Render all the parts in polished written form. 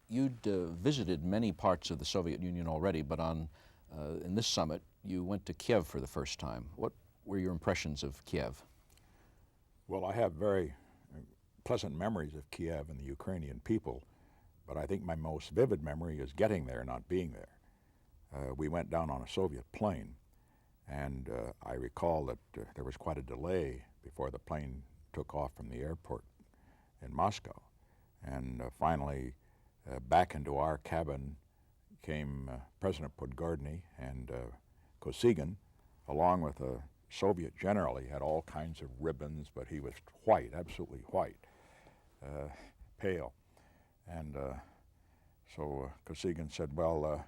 You'd visited many parts of the Soviet Union already, but in this summit, you went to Kiev for the first time. What were your impressions of Kiev? Well, I have very pleasant memories of Kiev and the Ukrainian people, but I think my most vivid memory is getting there, not being there. We went down on a Soviet plane, and I recall that there was quite a delay before the plane took off from the airport in Moscow. And finally, back into our cabin came President Podgorny and Kosygin, along with a Soviet general. He had all kinds of ribbons, but he was white, absolutely white, pale. And so Kosygin said, well,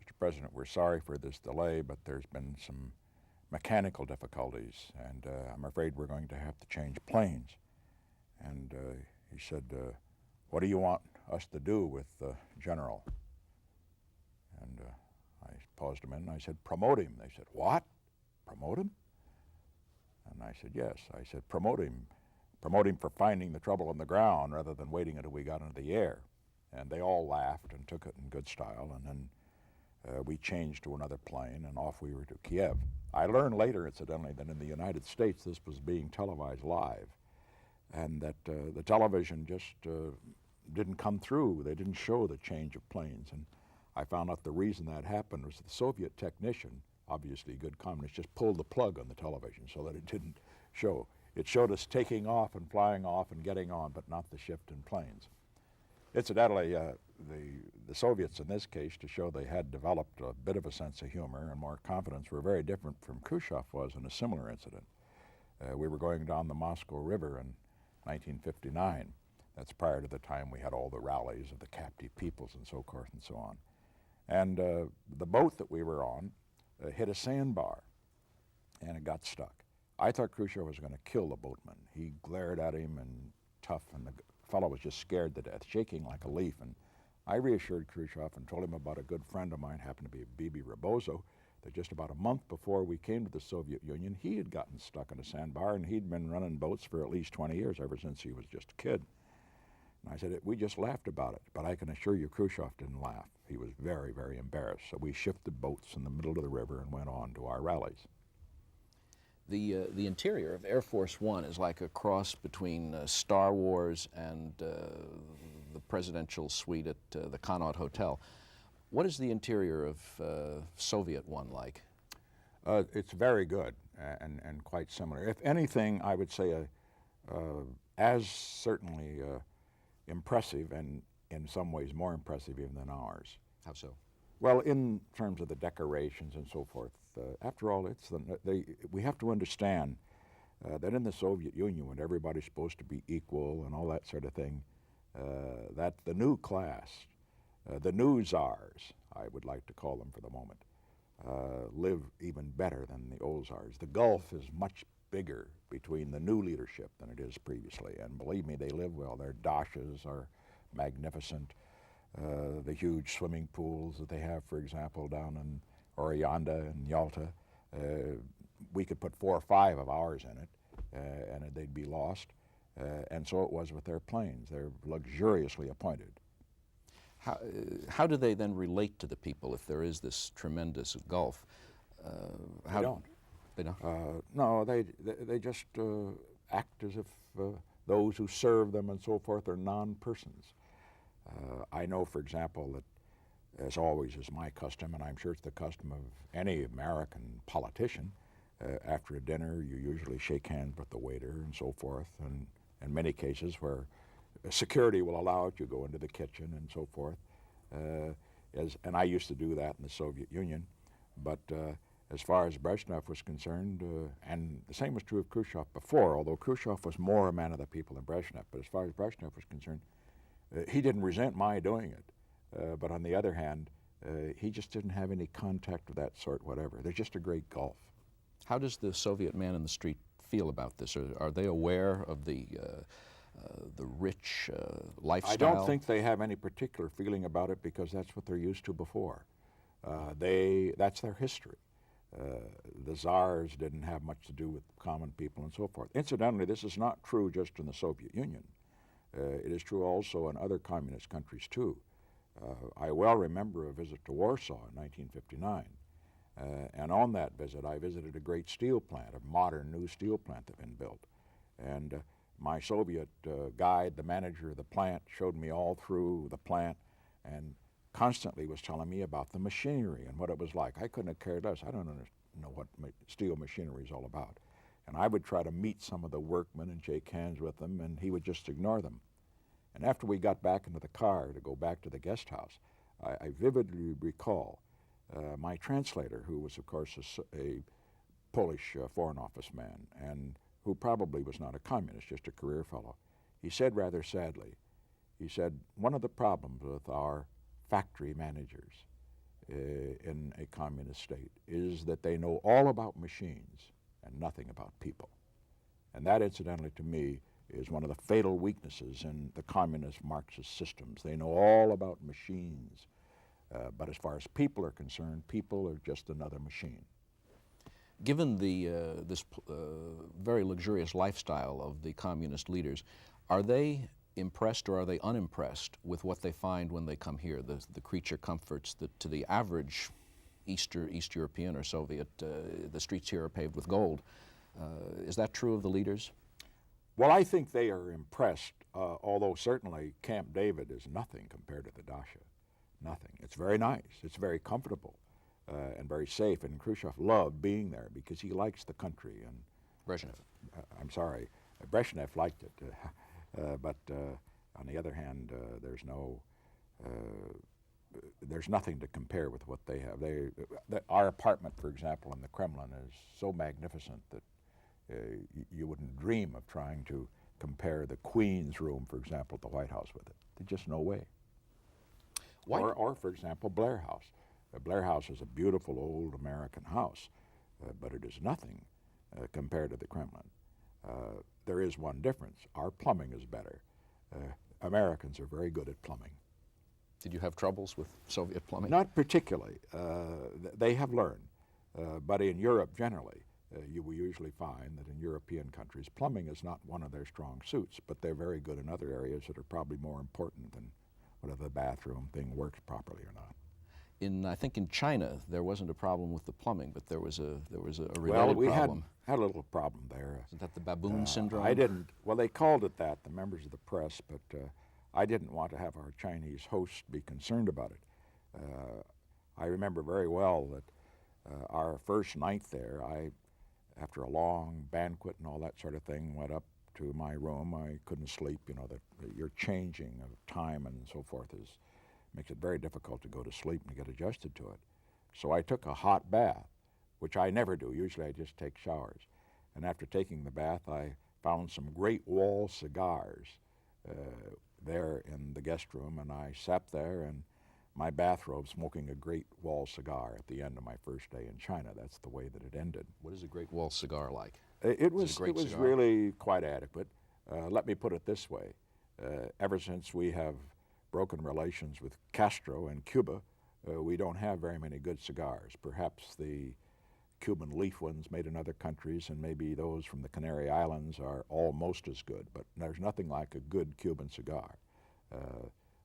Mr. President, we're sorry for this delay, but there's been some mechanical difficulties, and I'm afraid we're going to have to change planes. And he said, what do you want us to do with the general? And I paused a minute, and I said, promote him. They said, what? Promote him? And I said, yes. I said, promote him for finding the trouble on the ground rather than waiting until we got into the air. And they all laughed and took it in good style, and then we changed to another plane, and off we were to Kiev. I learned later, incidentally, that in the United States this was being televised live, and that the television just didn't come through. They didn't show the change of planes, and I found out the reason that happened was the Soviet technician, obviously a good communist, just pulled the plug on the television so that it didn't show. It showed us taking off and flying off and getting on, but not the shift in planes. Incidentally, the Soviets in this case, to show they had developed a bit of a sense of humor and more confidence, were very different from Khrushchev was in a similar incident. We were going down the Moscow River in 1959. That's prior to the time we had all the rallies of the captive peoples and so forth and so on. And the boat that we were on hit a sandbar, and it got stuck. I thought Khrushchev was going to kill the boatman. He glared at him and tough, and the fellow was just scared to death, shaking like a leaf. And I reassured Khrushchev and told him about a good friend of mine, happened to be Bibi Rebozo, that just about a month before we came to the Soviet Union, he had gotten stuck in a sandbar, and he'd been running boats for at least 20 years, ever since he was just a kid. And I said, we just laughed about it, but I can assure you Khrushchev didn't laugh. He was very, very embarrassed. So we shifted boats in the middle of the river and went on to our rallies. The interior of Air Force One is like a cross between Star Wars and the presidential suite at the Connaught Hotel. What is the interior of Soviet One like? It's very good and quite similar. If anything, I would say as certainly impressive, and in some ways more impressive even than ours. How so? Well, in terms of the decorations and so forth. After all, we have to understand that in the Soviet Union, when everybody's supposed to be equal and all that sort of thing, that the new class, the new czars, I would like to call them for the moment, live even better than the old czars. The gulf is much bigger between the new leadership than it is previously, and believe me, they live well. Their dashes are magnificent. The huge swimming pools that they have, for example, down in Oryanda and Yalta, we could put 4 or 5 of ours in it, and they'd be lost. And so it was with their planes. They're luxuriously appointed. How do they then relate to the people if there is this tremendous gulf? They don't. They don't? No, they just act as if those who serve them and so forth are non-persons. I know, for example, that as always is my custom, and I'm sure it's the custom of any American politician, after a dinner you usually shake hands with the waiter and so forth, and in many cases where security will allow it, you go into the kitchen and so forth. And I used to do that in the Soviet Union, but as far as Brezhnev was concerned, and the same was true of Khrushchev before, although Khrushchev was more a man of the people than Brezhnev, but as far as Brezhnev was concerned, he didn't resent my doing it. But on the other hand, he just didn't have any contact of that sort, whatever. There's just a great gulf. How does the Soviet man in the street feel about this? Are they aware of the rich lifestyle? I don't think they have any particular feeling about it because that's what they're used to before. That's their history. The czars didn't have much to do with common people and so forth. Incidentally, this is not true just in the Soviet Union. It is true also in other communist countries too. I well remember a visit to Warsaw in 1959. And on that visit, I visited a great steel plant, a modern new steel plant that had been built. And my Soviet guide, the manager of the plant, showed me all through the plant and constantly was telling me about the machinery and what it was like. I couldn't have cared less. I don't know what steel machinery is all about. And I would try to meet some of the workmen and shake hands with them, and he would just ignore them. And after we got back into the car to go back to the guest house, I vividly recall my translator, who was, of course, a Polish Foreign Office man, and who probably was not a communist, just a career fellow. He said rather sadly, he said, one of the problems with our factory managers in a communist state is that they know all about machines and nothing about people. And that, incidentally, to me, is one of the fatal weaknesses in the communist Marxist systems. They know all about machines, but as far as people are concerned, people are just another machine. Given this very luxurious lifestyle of the communist leaders, are they impressed or are they unimpressed with what they find when they come here, the creature comforts that to the average East European or Soviet, the streets here are paved with gold? Is that true of the leaders? Well, I think they are impressed, although certainly Camp David is nothing compared to the Dacha. Nothing. It's very nice. It's very comfortable and very safe. And Khrushchev loved being there because he likes the country. And Brezhnev. I'm sorry, Brezhnev liked it. But on the other hand, there's nothing to compare with what they have. Our apartment, for example, in the Kremlin is so magnificent that you wouldn't dream of trying to compare the Queen's room, for example, at the White House with it. There's just no way. Or, for example, Blair House. Blair House is a beautiful old American house, but it is nothing compared to the Kremlin. There is one difference. Our plumbing is better. Americans are very good at plumbing. Did you have troubles with Soviet plumbing? Not particularly. They have learned. But in Europe generally, you will usually find that in European countries, plumbing is not one of their strong suits, but they're very good in other areas that are probably more important than whether the bathroom thing works properly or not. I think in China there wasn't a problem with the plumbing, but there was a related well, we problem. had a little problem there. Isn't that the baboon syndrome? I didn't. Well, they called it that, the members of the press, but I didn't want to have our Chinese hosts be concerned about it. I remember very well that our first night there, after a long banquet and all that sort of thing, went up to my room. I couldn't sleep. You know, that your changing of time and so forth makes it very difficult to go to sleep and get adjusted to it. So I took a hot bath, which I never do. Usually I just take showers. And after taking the bath, I found some great wall cigars there in the guest room, and I sat there in my bathrobe smoking a great wall cigar at the end of my first day in China. That's the way that it ended. What is a great wall cigar like? It was cigar? really quite adequate. Let me put it this way. Ever since we have broken relations with Castro and Cuba, we don't have very many good cigars. Perhaps the Cuban leaf ones made in other countries and maybe those from the Canary Islands are almost as good, but there's nothing like a good Cuban cigar.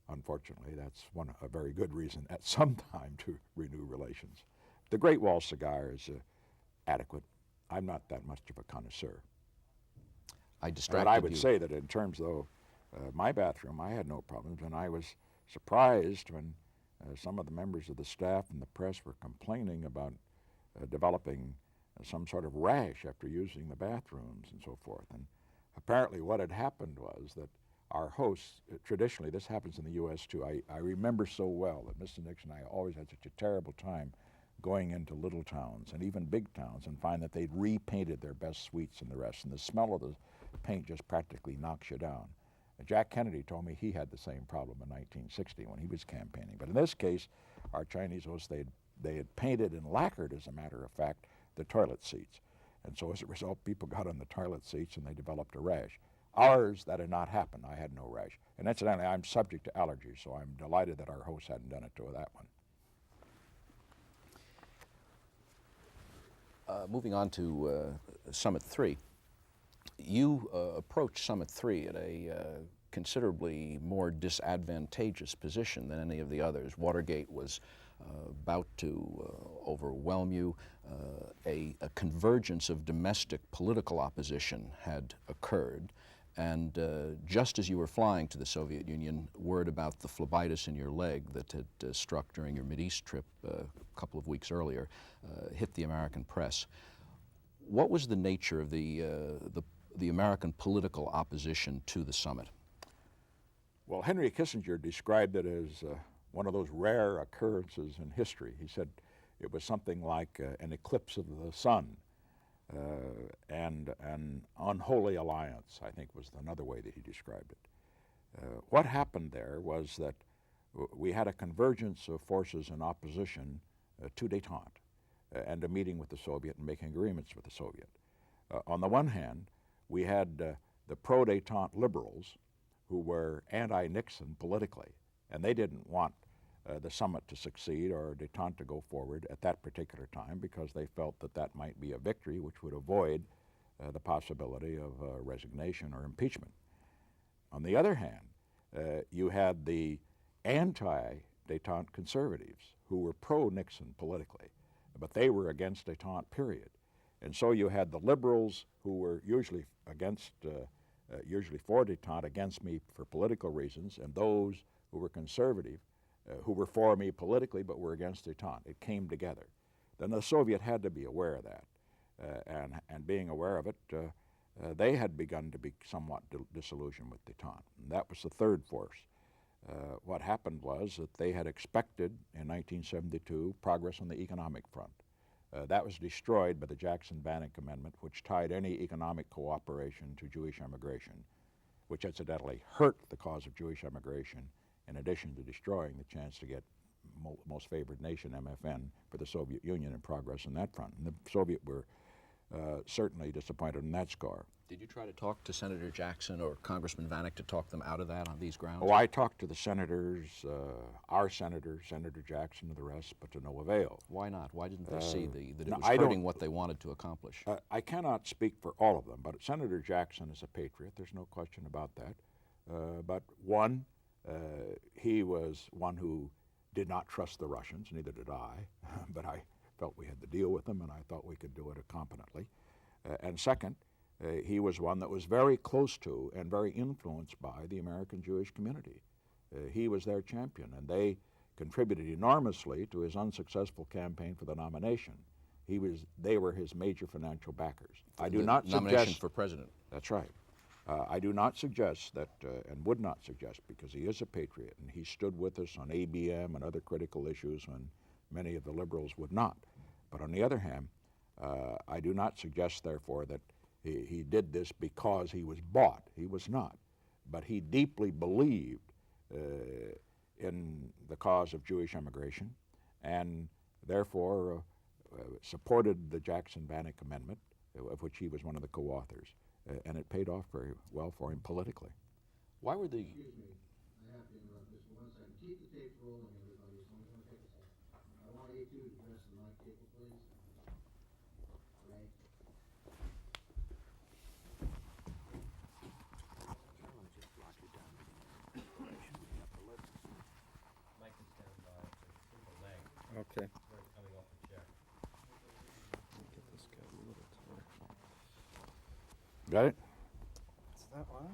Unfortunately, that's a very good reason at some time to renew relations. The Great Wall cigar is adequate. I'm not that much of a connoisseur. But I would say that in terms, though, my bathroom, I had no problems, and I was surprised when some of the members of the staff and the press were complaining about developing some sort of rash after using the bathrooms and so forth. And apparently what had happened was that our hosts, traditionally, this happens in the U.S. too, I remember so well that Mr. Nixon and I always had such a terrible time going into little towns and even big towns and find that they'd repainted their best suites and the rest, and the smell of the paint just practically knocks you down. Jack Kennedy told me he had the same problem in 1960 when he was campaigning. But in this case, our Chinese hosts, they had painted and lacquered, as a matter of fact, the toilet seats. And so as a result, people got on the toilet seats and they developed a rash. Ours, that had not happened. I had no rash. And incidentally, I'm subject to allergies, so I'm delighted that our hosts hadn't done it to that one. Moving on to Summit 3, you approached Summit 3 at a considerably more disadvantageous position than any of the others. Watergate was about to overwhelm you. A convergence of domestic political opposition had occurred. And just as you were flying to the Soviet Union, word about the phlebitis in your leg that had struck during your Mideast trip a couple of weeks earlier hit the American press. What was the nature of the American political opposition to the summit? Well, Henry Kissinger described it as one of those rare occurrences in history. He said it was something like an eclipse of the sun. And an unholy alliance, I think, was another way that he described it. What happened there was that we had a convergence of forces in opposition to détente and a meeting with the Soviet and making agreements with the Soviet. On the one hand, we had the pro-détente liberals who were anti-Nixon politically, and they didn't want the summit to succeed or détente to go forward at that particular time because they felt that that might be a victory which would avoid the possibility of resignation or impeachment. On the other hand, you had the anti-détente conservatives who were pro-Nixon politically, but they were against détente, period. And so you had the liberals who were usually usually for détente, against me for political reasons, and those who were conservative who were for me politically but were against détente. It came together. Then the Soviet had to be aware of that, and being aware of it, they had begun to be somewhat disillusioned with détente. And that was the third force. What happened was that they had expected in 1972 progress on the economic front. That was destroyed by the Jackson-Vanik Amendment, which tied any economic cooperation to Jewish immigration, which incidentally hurt the cause of Jewish immigration in addition to destroying the chance to get most favored nation, MFN, for the Soviet Union in progress on that front. And the Soviet were certainly disappointed on that score. Did you try to talk to Senator Jackson or Congressman Vanik to talk them out of that on these grounds? Oh, I talked to the senators, our senator, Senator Jackson and the rest, but to no avail. Why not? Why didn't they see that it no, was hurting what they wanted to accomplish? I cannot speak for all of them, but Senator Jackson is a patriot. There's no question about that. But one, he was one who did not trust the Russians, neither did I, but I felt we had to deal with them and I thought we could do it competently. And second, he was one that was very close to and very influenced by the American Jewish community. He was their champion, and they contributed enormously to his unsuccessful campaign for the nomination. They were his major financial backers. I do not suggest— nomination for president. That's right. I do not suggest that, and would not suggest, because he is a patriot, and he stood with us on ABM and other critical issues when many of the liberals would not. But on the other hand, I do not suggest, therefore, that he did this because he was bought. He was not. But he deeply believed in the cause of Jewish immigration and therefore supported the Jackson-Vanik Amendment, of which he was one of the co-authors. And it paid off very well for him politically. Why were the— Excuse me, I have to interrupt this for 1 second. Keep the tapes rolling, everybody. It's only going to take a second. I want you two to address the mic table, please. Ray. Mike can stand by. It's a simple leg. Okay. It's very coming off the chair. Get this guy a little tighter. Got it? Is that one?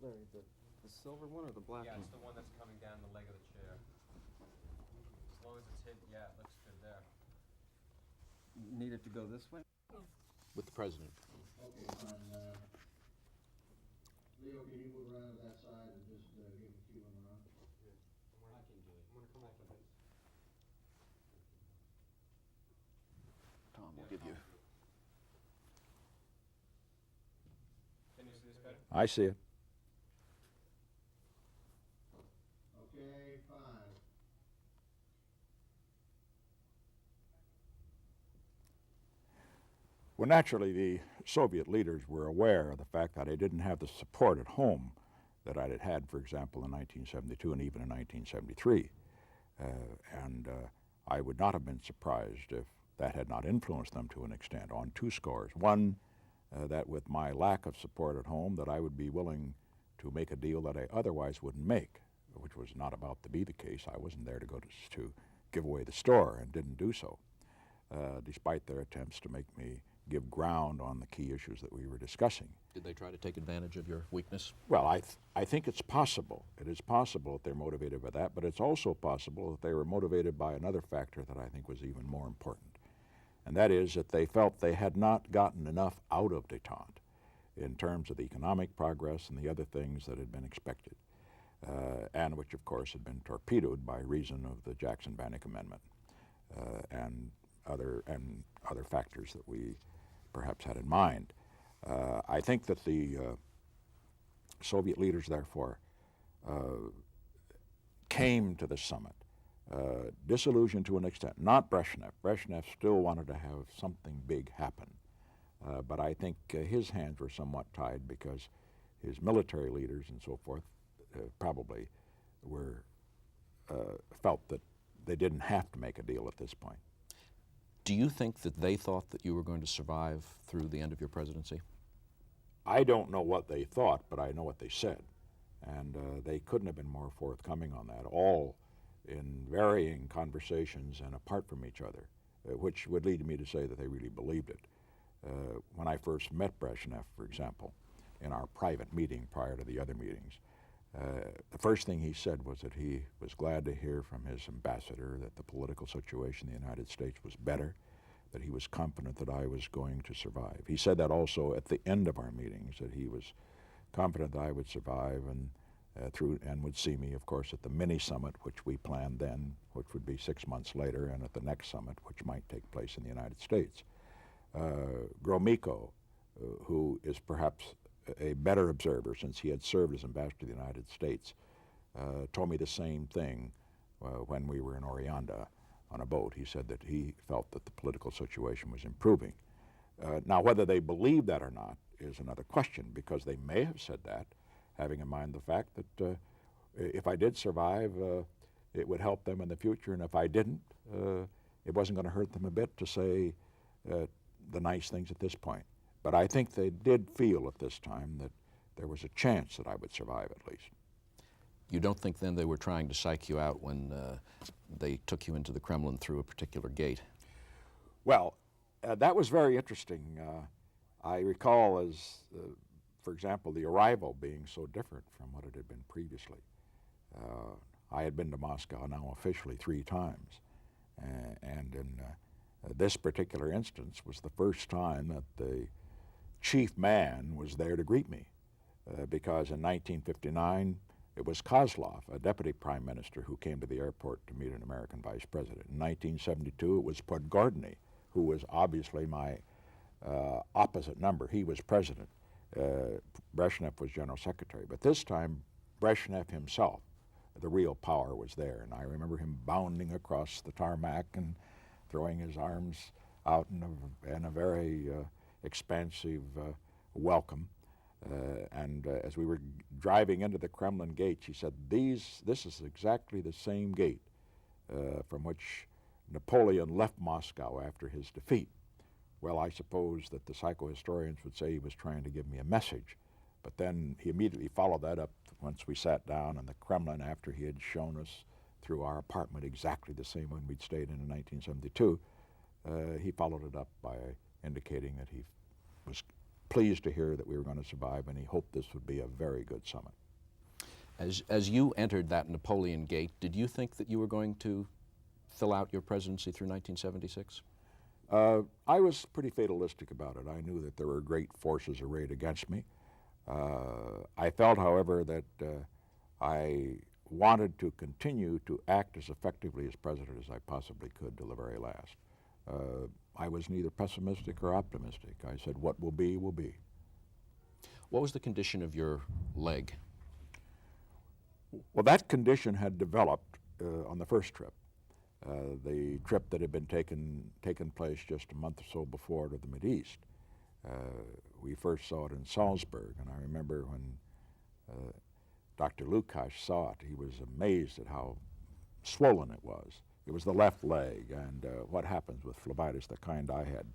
Larry, the silver one or the black Yeah, one? it's the one that's coming down the leg of the chair. As long as it's hit, yeah, it looks good there. Need it to go this way? With the president. Okay, fine. Leo, can you move around to that side and just give a cue on around? I can do it. I'm gonna come back with this. Tom, we'll give you. Can you see this better? I see it. Okay, fine. Well, naturally, the Soviet leaders were aware of the fact that I didn't have the support at home that I had, for example, in 1972 and even in 1973. I would not have been surprised if that had not influenced them to an extent on two scores. One, that with my lack of support at home, that I would be willing to make a deal that I otherwise wouldn't make, which was not about to be the case. I wasn't there to go to give away the store and didn't do so, despite their attempts to make me give ground on the key issues that we were discussing. Did they try to take advantage of your weakness? Well, I think it's possible. It is possible that they're motivated by that, but it's also possible that they were motivated by another factor that I think was even more important. And that is that they felt they had not gotten enough out of detente in terms of the economic progress and the other things that had been expected, and which, of course, had been torpedoed by reason of the Jackson-Bannock Amendment and other factors that we perhaps had in mind. I think that the Soviet leaders, therefore, came to the summit disillusioned to an extent. Not Brezhnev. Brezhnev still wanted to have something big happen. But I think his hands were somewhat tied because his military leaders and so forth probably were felt that they didn't have to make a deal at this point. Do you think that they thought that you were going to survive through the end of your presidency? I don't know what they thought, but I know what they said. And they couldn't have been more forthcoming on that, all in varying conversations and apart from each other, which would lead me to say that they really believed it. When I first met Brezhnev, for example, in our private meeting prior to the other meetings, the first thing he said was that he was glad to hear from his ambassador that the political situation in the United States was better, that he was confident that I was going to survive. He said that also at the end of our meetings, that he was confident that I would survive and would see me, of course, at the mini-summit, which we planned then, which would be 6 months later, and at the next summit, which might take place in the United States. Gromyko, who is perhaps a better observer since he had served as ambassador to the United States, told me the same thing when we were in Oreanda on a boat. He said that he felt that the political situation was improving. Now, whether they believe that or not is another question, because they may have said that, having in mind the fact that if I did survive, it would help them in the future, and if I didn't, it wasn't going to hurt them a bit to say the nice things at this point. But I think they did feel at this time that there was a chance that I would survive at least. You don't think then they were trying to psych you out when they took you into the Kremlin through a particular gate? Well, that was very interesting. I recall for example, the arrival being so different from what it had been previously. I had been to Moscow now officially 3 times, and in this particular instance was the first time that the chief man was there to greet me, because in 1959 it was Kozlov, a deputy prime minister, who came to the airport to meet an American vice president. In 1972 it was Podgorny, who was obviously my opposite number. He was president. Brezhnev was general secretary. But this time Brezhnev himself, the real power, was there. And I remember him bounding across the tarmac and throwing his arms out in a very expansive welcome. And as we were driving into the Kremlin gates, he said, this is exactly the same gate from which Napoleon left Moscow after his defeat. Well, I suppose that the psychohistorians would say he was trying to give me a message, but then he immediately followed that up once we sat down in the Kremlin after he had shown us through our apartment exactly the same one we'd stayed in 1972. He followed it up by indicating that he was pleased to hear that we were going to survive, and he hoped this would be a very good summit. As you entered that Napoleon Gate, did you think that you were going to fill out your presidency through 1976? I was pretty fatalistic about it. I knew that there were great forces arrayed against me. I felt, however, that I wanted to continue to act as effectively as president as I possibly could till the very last. I was neither pessimistic or optimistic. I said, what will be, will be. What was the condition of your leg? Well, that condition had developed on the first trip. The trip that had been taken place just a month or so before to the Mideast. We first saw it in Salzburg, and I remember when Dr. Lukács saw it, he was amazed at how swollen it was. it was the left leg, and what happens with phlebitis, the kind I had,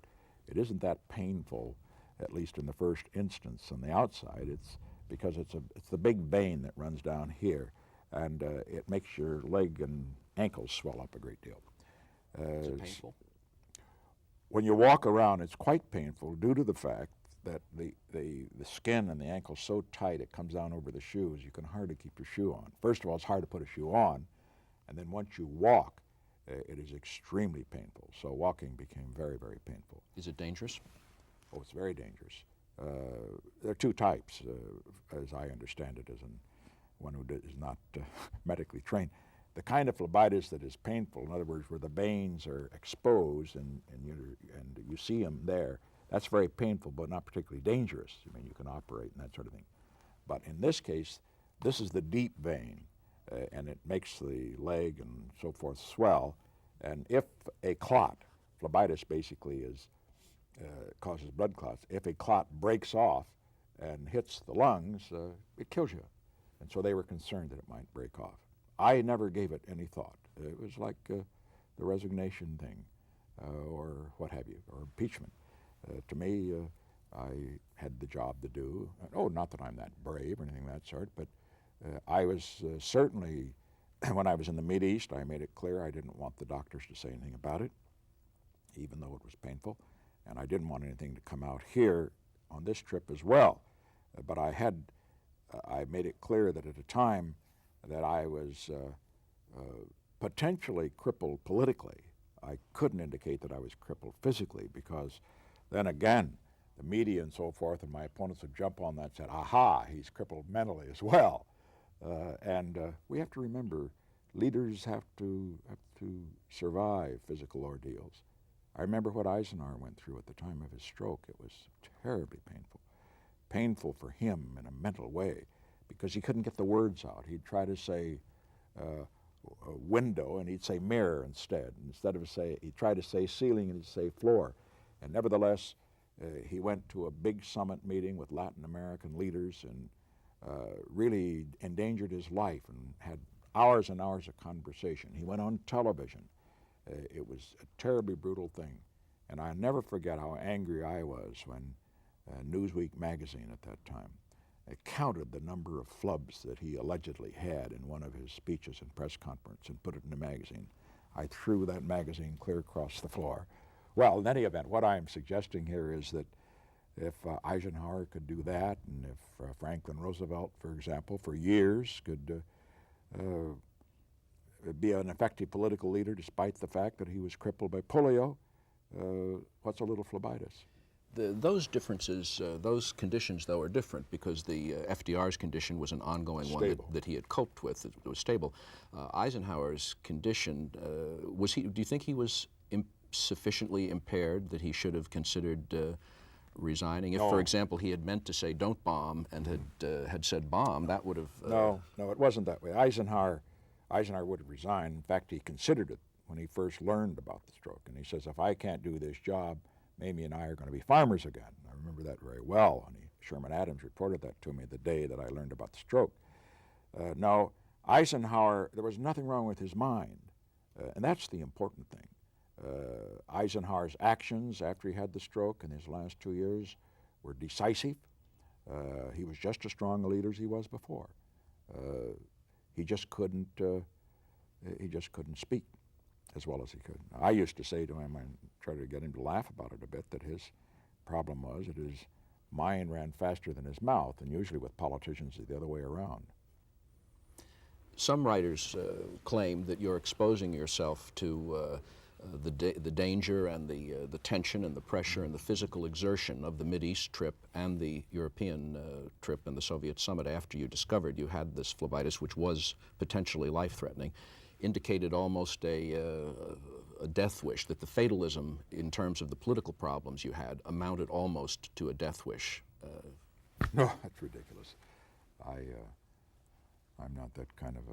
it isn't that painful, at least in the first instance on the outside. It's because it's the big vein that runs down here, and it makes your leg and ankles swell up a great deal. Is it painful? When you walk around, it's quite painful due to the fact that the skin and the ankle's so tight it comes down over the shoes, you can hardly keep your shoe on. First of all, it's hard to put a shoe on, and then once you walk, it is extremely painful. So walking became very, very painful. Is it dangerous? Oh, it's very dangerous. There are two types, as I understand it, as one who is not medically trained. The kind of phlebitis that is painful, in other words, where the veins are exposed and you see them there, that's very painful, but not particularly dangerous. I mean, you can operate and that sort of thing. But in this case, this is the deep vein, and it makes the leg and so forth swell. And if a clot, phlebitis basically causes blood clots. If a clot breaks off and hits the lungs, it kills you. And so they were concerned that it might break off. I never gave it any thought. It was like the resignation thing, or what have you, or impeachment. To me, I had the job to do. Oh, not that I'm that brave or anything of that sort, but I was certainly, when I was in the Mideast, I made it clear I didn't want the doctors to say anything about it, even though it was painful. And I didn't want anything to come out here on this trip as well. But I made it clear that at a time that I was potentially crippled politically, I couldn't indicate that I was crippled physically, because then again, the media and so forth and my opponents would jump on that and said, aha, he's crippled mentally as well. And we have to remember, leaders have to survive physical ordeals. I remember what Eisenhower went through at the time of his stroke. It was terribly painful. Painful for him in a mental way, because he couldn't get the words out. He'd try to say window, and he'd say mirror instead. Instead of he'd try to say ceiling, and he'd say floor. And nevertheless, he went to a big summit meeting with Latin American leaders and really endangered his life and had hours and hours of conversation. He went on television. It was a terribly brutal thing. And I'll never forget how angry I was when Newsweek magazine at that time counted the number of flubs that he allegedly had in one of his speeches and press conference and put it in the magazine. I threw that magazine clear across the floor. Well, in any event, what I'm suggesting here is that if Eisenhower could do that, and if Franklin Roosevelt, for example, for years could be an effective political leader despite the fact that he was crippled by polio, what's a little phlebitis? Those differences, those conditions, though, are different, because the FDR's condition was an ongoing one that he had coped with. It was stable. Eisenhower's condition, do you think he was sufficiently impaired that he should have considered resigning? If, for example, he had meant to say don't bomb and had said bomb, that would have... No, it wasn't that way. Eisenhower would have resigned. In fact, he considered it when he first learned about the stroke. And he says, if I can't do this job, Mamie and I are going to be farmers again. I remember that very well. And Sherman Adams reported that to me the day that I learned about the stroke. No, Eisenhower, there was nothing wrong with his mind. And that's the important thing. Eisenhower's actions after he had the stroke in his last 2 years were decisive. He was just as strong a leader as he was before. He just couldn't speak as well as he could. I used to say to him, and try to get him to laugh about it a bit, that his problem was that his mind ran faster than his mouth, and usually with politicians it's the other way around. Some writers claim that you're exposing yourself to the danger and the tension and the pressure and the physical exertion of the Mideast trip and the European trip and the Soviet summit after you discovered you had this phlebitis, which was potentially life-threatening, indicated almost a death wish, that the fatalism in terms of the political problems you had amounted almost to a death wish. No, that's ridiculous. I'm not that kind of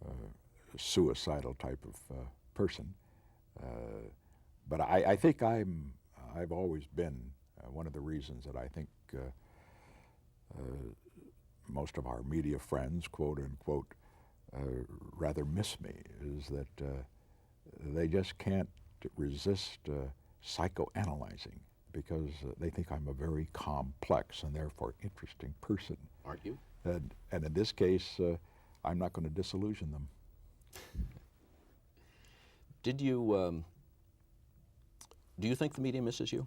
a suicidal type of person. But I think I've always been one of the reasons that I think most of our media friends, quote unquote, rather miss me, is that they just can't resist psychoanalyzing because they think I'm a very complex and therefore interesting person. Aren't you? And in this case, I'm not going to disillusion them. Did you, do you think the media misses you?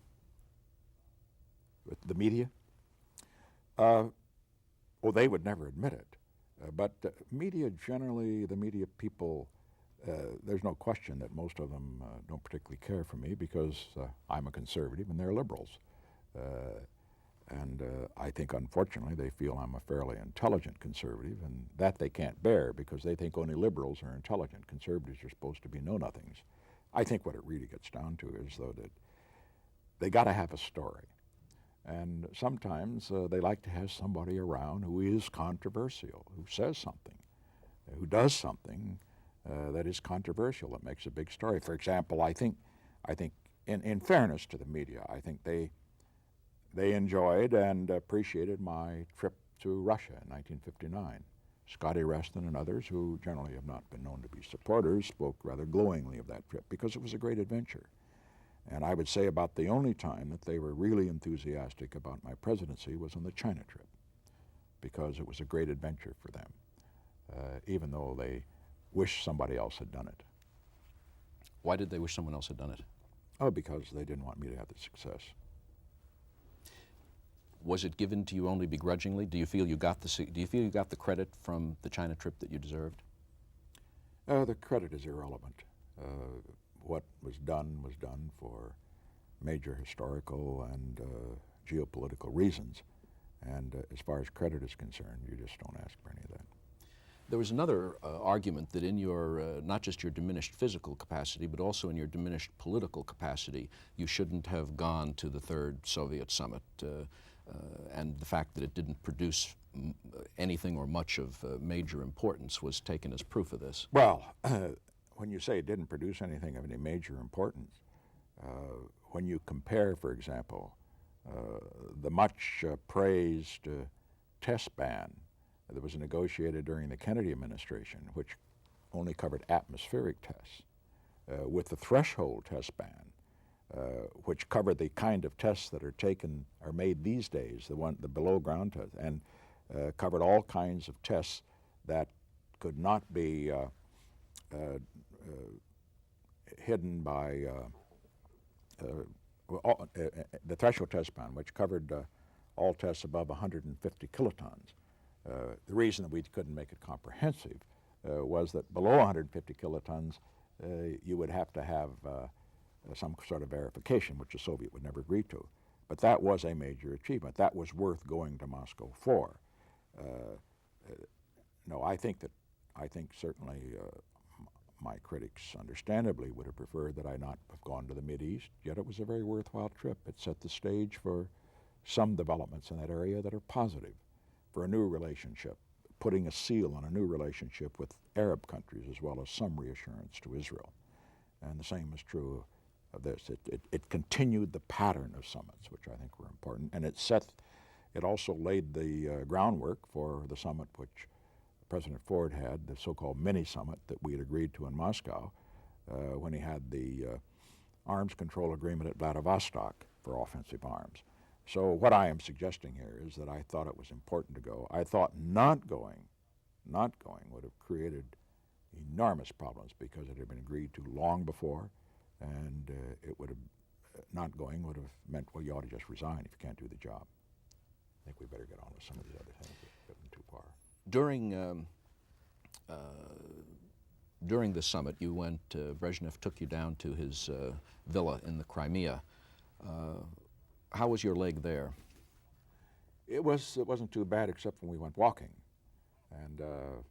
With the media? Well, they would never admit it. But media generally, the media people, there's no question that most of them don't particularly care for me because I'm a conservative and they're liberals. And I think, unfortunately, they feel I'm a fairly intelligent conservative, and that they can't bear because they think only liberals are intelligent. Conservatives are supposed to be know-nothings. I think what it really gets down to is, though, that they got to have a story. And sometimes they like to have somebody around who is controversial, who says something, who does something that is controversial, that makes a big story. For example, I think in fairness to the media, I think they enjoyed and appreciated my trip to Russia in 1959. Scotty Reston and others, who generally have not been known to be supporters, spoke rather glowingly of that trip because it was a great adventure. And I would say about the only time that they were really enthusiastic about my presidency was on the China trip, because it was a great adventure for them, even though they wished somebody else had done it. Why did they wish someone else had done it? Oh, because they didn't want me to have the success. Was it given to you only begrudgingly? Do you feel you got the credit from the China trip that you deserved? The credit is irrelevant. What was done for major historical and geopolitical reasons. And as far as credit is concerned, you just don't ask for any of that. There was another argument that in your, not just your diminished physical capacity, but also in your diminished political capacity, you shouldn't have gone to the Third Soviet Summit. And the fact that it didn't produce anything or much of major importance was taken as proof of this. Well, when you say it didn't produce anything of any major importance, when you compare, for example, the much praised test ban that was negotiated during the Kennedy administration, which only covered atmospheric tests, with the threshold test ban, which covered the kind of tests that are made these days, the below ground tests, and covered all kinds of tests that could not be hidden by the threshold test ban, which covered all tests above 150 kilotons. The reason that we couldn't make it comprehensive was that below 150 kilotons, you would have to have some sort of verification, which the Soviet would never agree to. But that was a major achievement. That was worth going to Moscow for. No, I think certainly my critics understandably would have preferred that I not have gone to the Mideast, yet it was a very worthwhile trip. It set the stage for some developments in that area that are positive, for a new relationship, putting a seal on a new relationship with Arab countries, as well as some reassurance to Israel. And the same is true of this. It continued the pattern of summits, which I think were important, and it also laid the groundwork for the summit which President Ford had, the so-called mini-summit that we had agreed to in Moscow when he had the arms control agreement at Vladivostok for offensive arms. So what I am suggesting here is that I thought it was important to go. I thought not going would have created enormous problems because it had been agreed to long before, and it would have, not going would have meant, well, you ought to just resign if you can't do the job. I think we better get on with some of these other things that have been too far. During the summit, you went, Brezhnev took you down to his villa in the Crimea. How was your leg there? It wasn't too bad, except when we went walking. And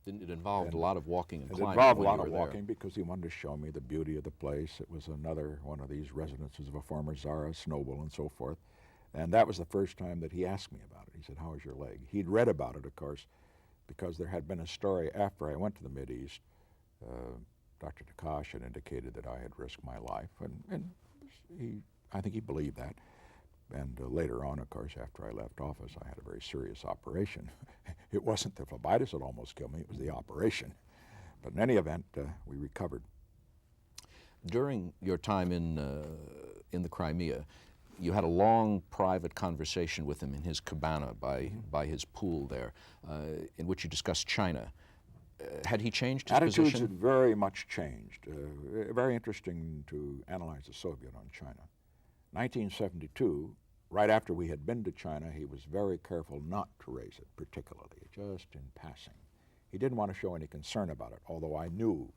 it involved a lot of walking and climbing. It involved a when lot you of were walking there. because he wanted to show me the beauty of the place. It was another one of these residences of a former Tsarist noble and so forth. And that was the first time that he asked me about it. He said, "How is your leg?" He'd read about it, of course, because there had been a story after I went to the Mideast. Dr. Takash had indicated that I had risked my life, and I think he believed that. And later on, of course, after I left office, I had a very serious operation. It wasn't the phlebitis that almost killed me, it was the operation. But in any event, we recovered. During your time in the Crimea, you had a long private conversation with him in his cabana by his pool there, in which you discussed China. Had he changed his Attitudes position? had very much changed. Very interesting to analyze the Soviet on China. 1972, right after we had been to China, he was very careful not to raise it particularly, just in passing. He didn't want to show any concern about it, although I knew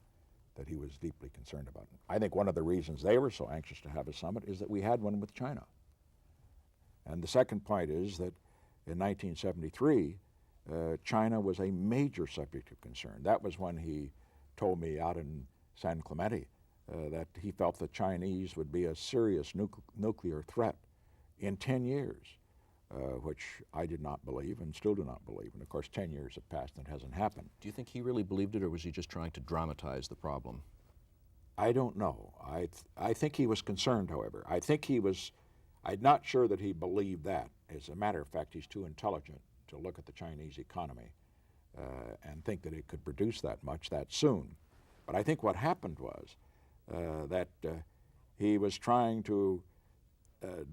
that he was deeply concerned about it. I think one of the reasons they were so anxious to have a summit is that we had one with China. And the second point is that in 1973, China was a major subject of concern. That was when he told me out in San Clemente that he felt the Chinese would be a serious nuclear threat in 10 years, which I did not believe and still do not believe. And of course, 10 years have passed and it hasn't happened. Do you think he really believed it, or was he just trying to dramatize the problem? I don't know. I think he was concerned, however. I'm not sure that he believed that. As a matter of fact, he's too intelligent to look at the Chinese economy and think that it could produce that much that soon. But I think what happened was that he was trying to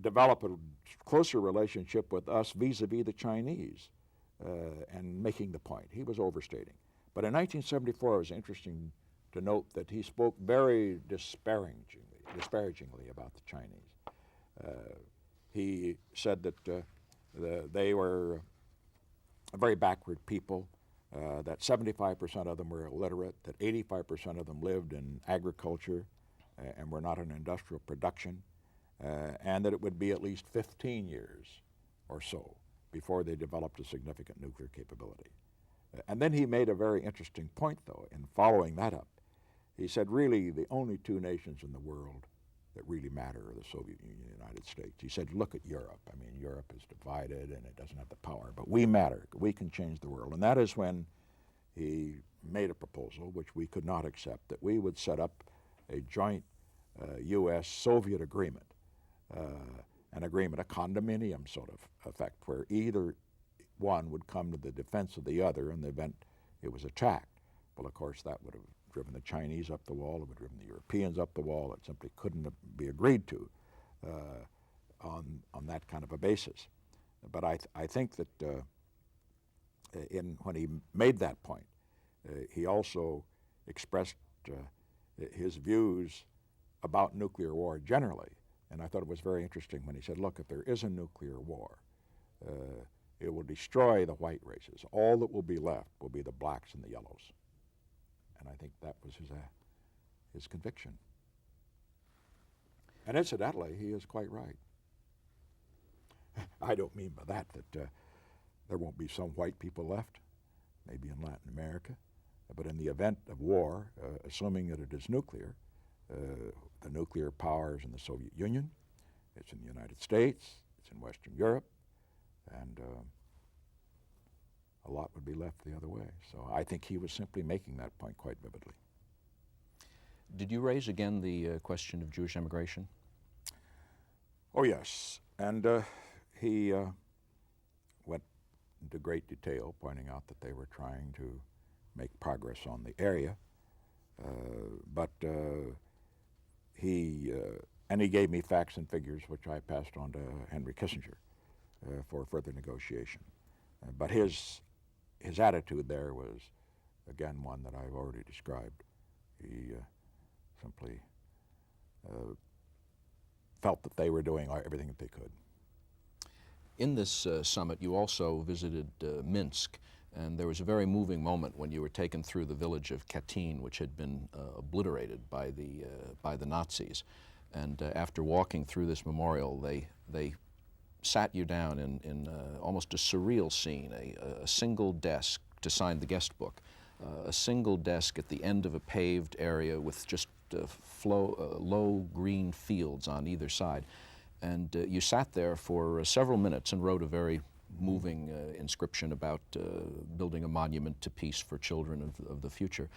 develop a closer relationship with us vis-a-vis the Chinese and making the point. He was overstating. But in 1974, it was interesting to note that he spoke very disparagingly about the Chinese. He said that they were a very backward people, that 75% of them were illiterate, that 85% of them lived in agriculture and were not in industrial production, and that it would be at least 15 years or so before they developed a significant nuclear capability. And then he made a very interesting point, though, in following that up. He said, really, the only two nations in the world that really matter are the Soviet Union and the United States. He said, look at Europe. I mean, Europe is divided and it doesn't have the power, but we matter. We can change the world. And that is when he made a proposal, which we could not accept, that we would set up a joint U.S.-Soviet agreement, a condominium sort of effect, where either one would come to the defense of the other in the event it was attacked. Well, of course, that would have driven the Chinese up the wall, it would have driven the Europeans up the wall. It simply couldn't be agreed to on that kind of a basis. But I think that when he made that point, he also expressed his views about nuclear war generally. And I thought it was very interesting when he said, look, if there is a nuclear war, it will destroy the white races. All that will be left will be the blacks and the yellows. And I think that was his conviction. And incidentally, he is quite right. I don't mean by that there won't be some white people left, maybe in Latin America, but in the event of war, assuming that it is nuclear, the nuclear powers in the Soviet Union, it's in the United States, it's in Western Europe, and a lot would be left the other way. So I think he was simply making that point quite vividly. Did you raise again the question of Jewish emigration? Oh, yes. And he went into great detail, pointing out that they were trying to make progress on the area. But he gave me facts and figures, which I passed on to Henry Kissinger for further negotiation. But his attitude there was, again, one that I've already described. He simply felt that they were doing everything that they could. In this summit, you also visited Minsk, and there was a very moving moment when you were taken through the village of Katyn, which had been obliterated by the Nazis. And after walking through this memorial, they sat you down in almost a surreal scene, a single desk to sign the guest book, a single desk at the end of a paved area with just low green fields on either side. And you sat there for several minutes and wrote a very moving inscription about building a monument to peace for children of the future.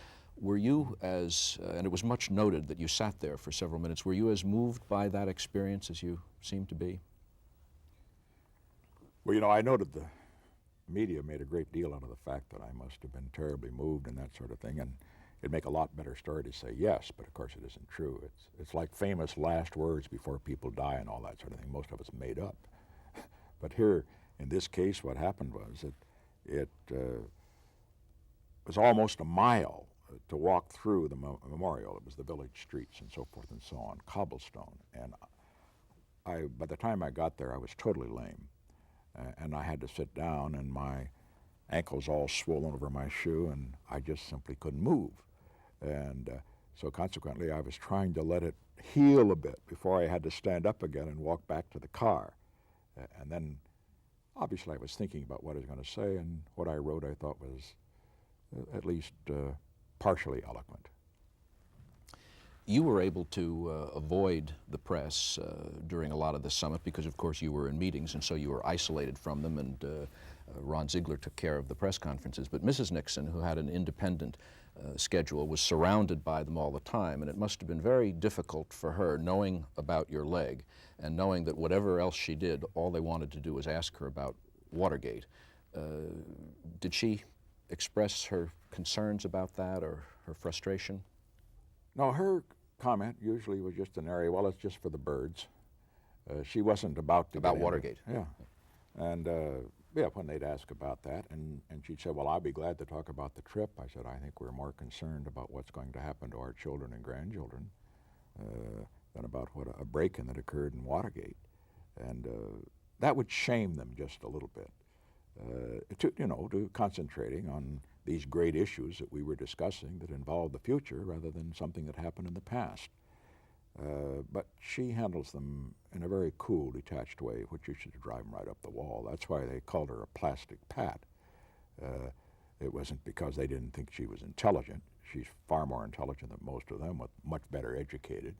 Were you and it was much noted that you sat there for several minutes, were you as moved by that experience as you seemed to be? Well, you know, I noted the media made a great deal out of the fact that I must have been terribly moved and that sort of thing. And it'd make a lot better story to say yes, but of course it isn't true. It's like famous last words before people die and all that sort of thing. Most of it's made up. But here, in this case, what happened was that it was almost a mile to walk through the memorial. It was the village streets and so forth and so on, cobblestone. And by the time I got there, I was totally lame. And I had to sit down, and my ankles all swollen over my shoe, and I just simply couldn't move. And so consequently, I was trying to let it heal a bit before I had to stand up again and walk back to the car. And then, obviously, I was thinking about what I was going to say, and what I wrote I thought was at least partially eloquent. You were able to avoid the press during a lot of the summit because, of course, you were in meetings, and so you were isolated from them, and Ron Ziegler took care of the press conferences. But Mrs. Nixon, who had an independent schedule, was surrounded by them all the time, and it must have been very difficult for her, knowing about your leg and knowing that whatever else she did, all they wanted to do was ask her about Watergate. Did she express her concerns about that or her frustration? No, her comment usually was just an area, well, it's just for the birds. She wasn't about to About get into- Watergate. Yeah. And yeah, when they'd ask about that, and she'd say, well, I'll be glad to talk about the trip. I said, I think we're more concerned about what's going to happen to our children and grandchildren than about what a break-in that occurred in Watergate. And that would shame them just a little bit, to concentrating on these great issues that we were discussing that involved the future rather than something that happened in the past. But she handles them in a very cool, detached way, which you should drive them right up the wall. That's why they called her a plastic Pat. It wasn't because they didn't think she was intelligent. She's far more intelligent than most of them, with much better educated,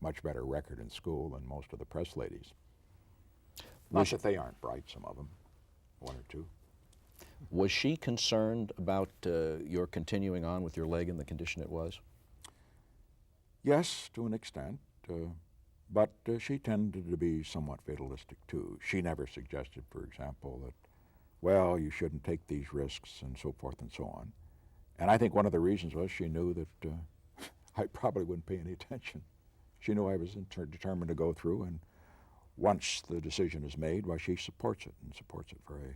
much better record in school than most of the press ladies. Not that they aren't bright, some of them, one or two. Was she concerned about your continuing on with your leg in the condition it was? Yes, to an extent, but she tended to be somewhat fatalistic too. She never suggested, for example, that, well, you shouldn't take these risks and so forth and so on. And I think one of the reasons was she knew that I probably wouldn't pay any attention. She knew I was determined to go through, and once the decision is made, well, she supports it, and supports it very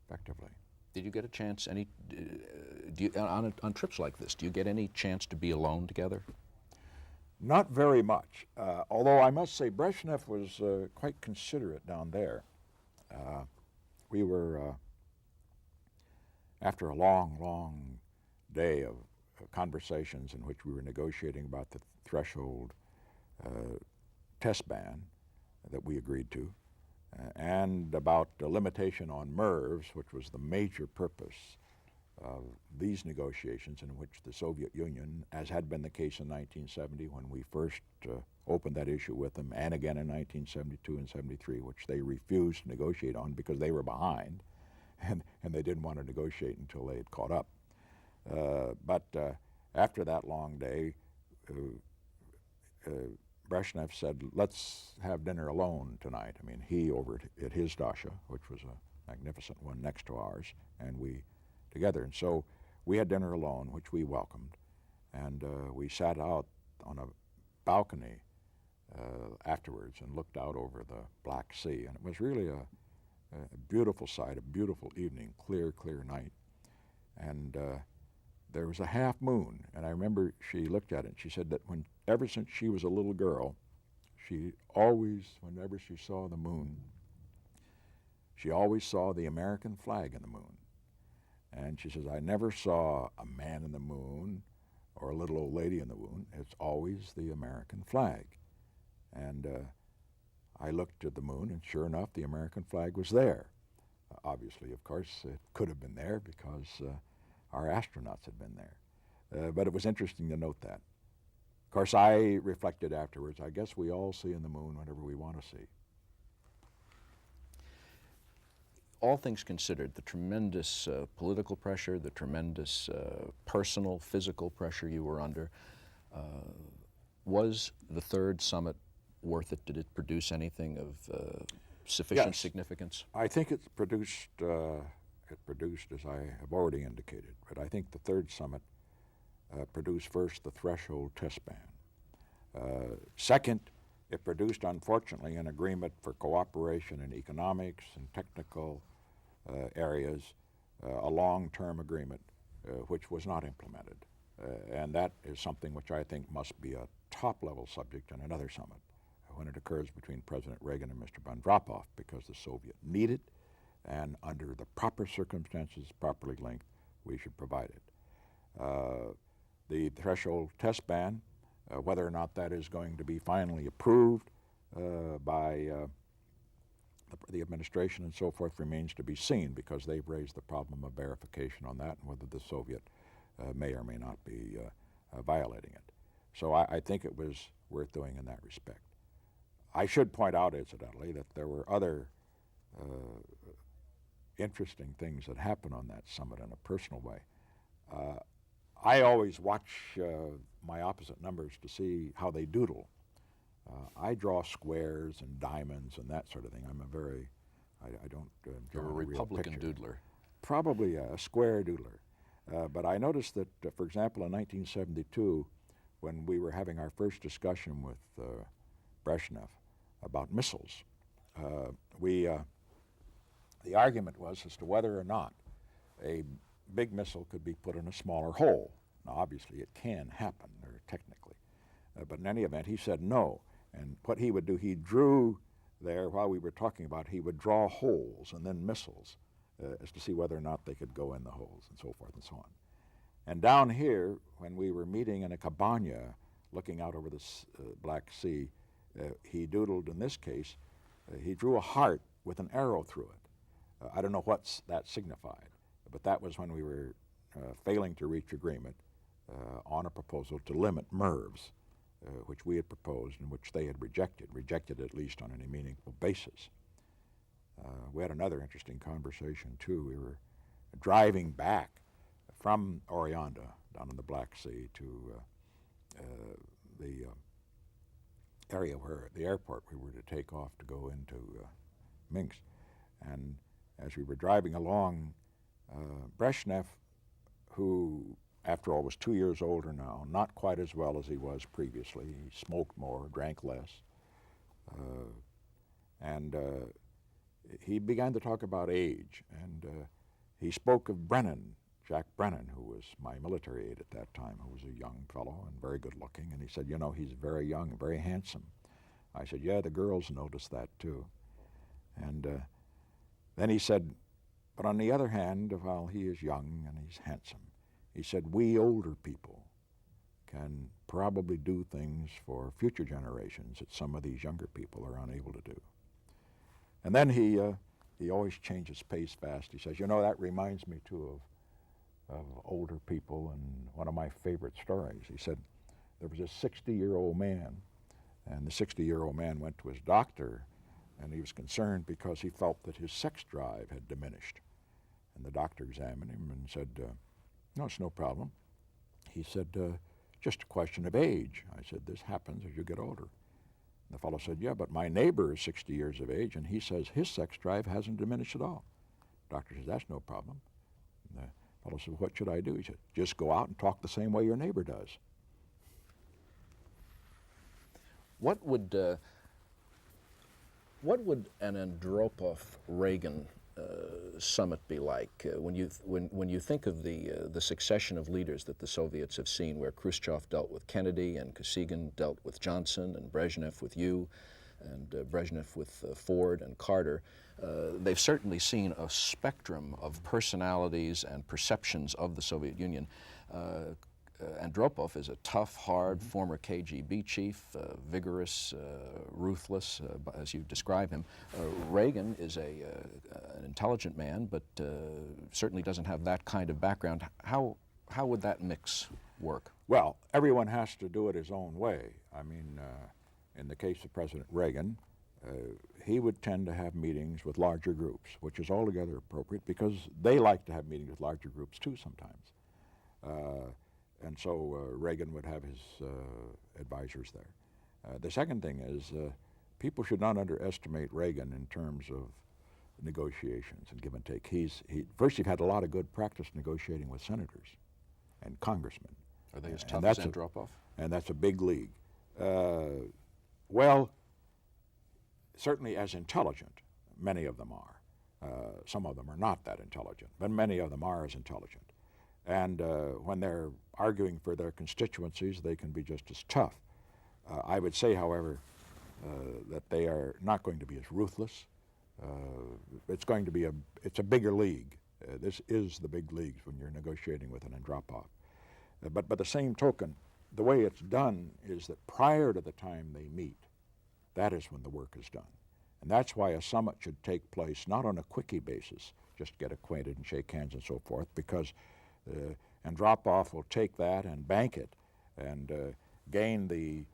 effectively. Did you get a chance, on trips like this, do you get any chance to be alone together? Not very much, although I must say Brezhnev was quite considerate down there. We were, after a long, long day of conversations in which we were negotiating about the threshold test ban that we agreed to, and about the limitation on MIRVs, which was the major purpose of these negotiations, in which the Soviet Union, as had been the case in 1970 when we first opened that issue with them, and again in 1972 and 73, which they refused to negotiate on because they were behind, and they didn't want to negotiate until they had caught up. But after that long day, Brezhnev said, let's have dinner alone tonight. I mean, he over at his dacha, which was a magnificent one next to ours, and we together. And so we had dinner alone, which we welcomed. And we sat out on a balcony afterwards and looked out over the Black Sea. And it was really a beautiful sight, a beautiful evening, clear, clear night. And there was a half moon. And I remember she looked at it and she said that ever since she was a little girl, she always, whenever she saw the moon, she always saw the American flag in the moon. And she says, I never saw a man in the moon or a little old lady in the moon. It's always the American flag. And I looked at the moon, and sure enough, the American flag was there. Obviously, of course, it could have been there because our astronauts had been there. But it was interesting to note that. Of course, I reflected afterwards, I guess we all see in the moon whatever we want to see. All things considered, the tremendous political pressure, the tremendous personal, physical pressure you were under, was the third summit worth it? Did it produce anything of sufficient significance? I think it produced, as I have already indicated, but I think the third summit produced first the threshold test ban. Second, it produced, unfortunately, an agreement for cooperation in economics and technical areas, a long-term agreement which was not implemented. And that is something which I think must be a top-level subject in another summit when it occurs between President Reagan and Mr. Bandropov, because the Soviet need it, and under the proper circumstances, properly linked, we should provide it. The threshold test ban, whether or not that is going to be finally approved by the administration and so forth, remains to be seen, because they've raised the problem of verification on that and whether the Soviet may or may not be violating it. So I think it was worth doing in that respect. I should point out, incidentally, that there were other interesting things that happened on that summit in a personal way. I always watch my opposite numbers to see how they doodle. I draw squares and diamonds and that sort of thing. I'm a very, I don't draw You're a real Republican picture. doodler. Probably a square doodler. But I noticed that, for example, in 1972, when we were having our first discussion with Brezhnev about missiles, the argument was as to whether or not a big missile could be put in a smaller hole. Now, obviously, it can happen, or technically. But in any event, he said no. And what he would do, he drew there, while we were talking about it, he would draw holes and then missiles as to see whether or not they could go in the holes and so forth and so on. And down here, when we were meeting in a cabana looking out over the Black Sea, he doodled, in this case, he drew a heart with an arrow through it. I don't know what that signified, but that was when we were failing to reach agreement on a proposal to limit MIRVs, which we had proposed and which they had rejected at least on any meaningful basis. We had another interesting conversation, too. We were driving back from Oreanda down in the Black Sea to the area where the airport we were to take off to go into Minsk. And as we were driving along, Brezhnev, who after all was 2 years older now, not quite as well as he was previously, he smoked more, drank less, and he began to talk about age, and he spoke of Brennan, Jack Brennan, who was my military aide at that time, who was a young fellow and very good looking, and he said, you know, he's very young and very handsome. I said, yeah, the girls noticed that too. And then he said, but on the other hand, while he is young and he's handsome, he said, we older people can probably do things for future generations that some of these younger people are unable to do. And then he always changes pace fast. He says, you know, that reminds me too of older people and one of my favorite stories. He said, there was a 60-year-old man, and the 60-year-old man went to his doctor, and he was concerned because he felt that his sex drive had diminished. And the doctor examined him and said, no, it's no problem. He said, just a question of age. I said, this happens as you get older. And the fellow said, yeah, but my neighbor is 60 years of age, and he says his sex drive hasn't diminished at all. The doctor says, that's no problem. And the fellow said, what should I do? He said, just go out and talk the same way your neighbor does. What would an Andropov-Reagan summit be like when you think of the succession of leaders that the Soviets have seen, where Khrushchev dealt with Kennedy and Kosygin dealt with Johnson and Brezhnev with you and Brezhnev with Ford and Carter? They've certainly seen a spectrum of personalities and perceptions of the Soviet Union. Andropov is a tough, hard former KGB chief, vigorous, ruthless, as you describe him. Reagan is an intelligent man, but certainly doesn't have that kind of background. How would that mix work? Well, everyone has to do it his own way. I mean, in the case of President Reagan, he would tend to have meetings with larger groups, which is altogether appropriate because they like to have meetings with larger groups too sometimes. And so Reagan would have his advisors there. The second thing is people should not underestimate Reagan in terms of negotiations and give and take. First, he had a lot of good practice negotiating with senators and congressmen. Are they as And tough that's as a- Andropov? and that's a big league. Well, certainly as intelligent, many of them are. Some of them are not that intelligent, but many of them are as intelligent. And when they're arguing for their constituencies, they can be just as tough. I would say, however, that they are not going to be as ruthless. It's a bigger league. This is the big leagues when you're negotiating with an Andropov. But by the same token, the way it's done is that prior to the time they meet, that is when the work is done. And that's why a summit should take place not on a quickie basis, just get acquainted and shake hands and so forth, because Andropov will take that and bank it and gain the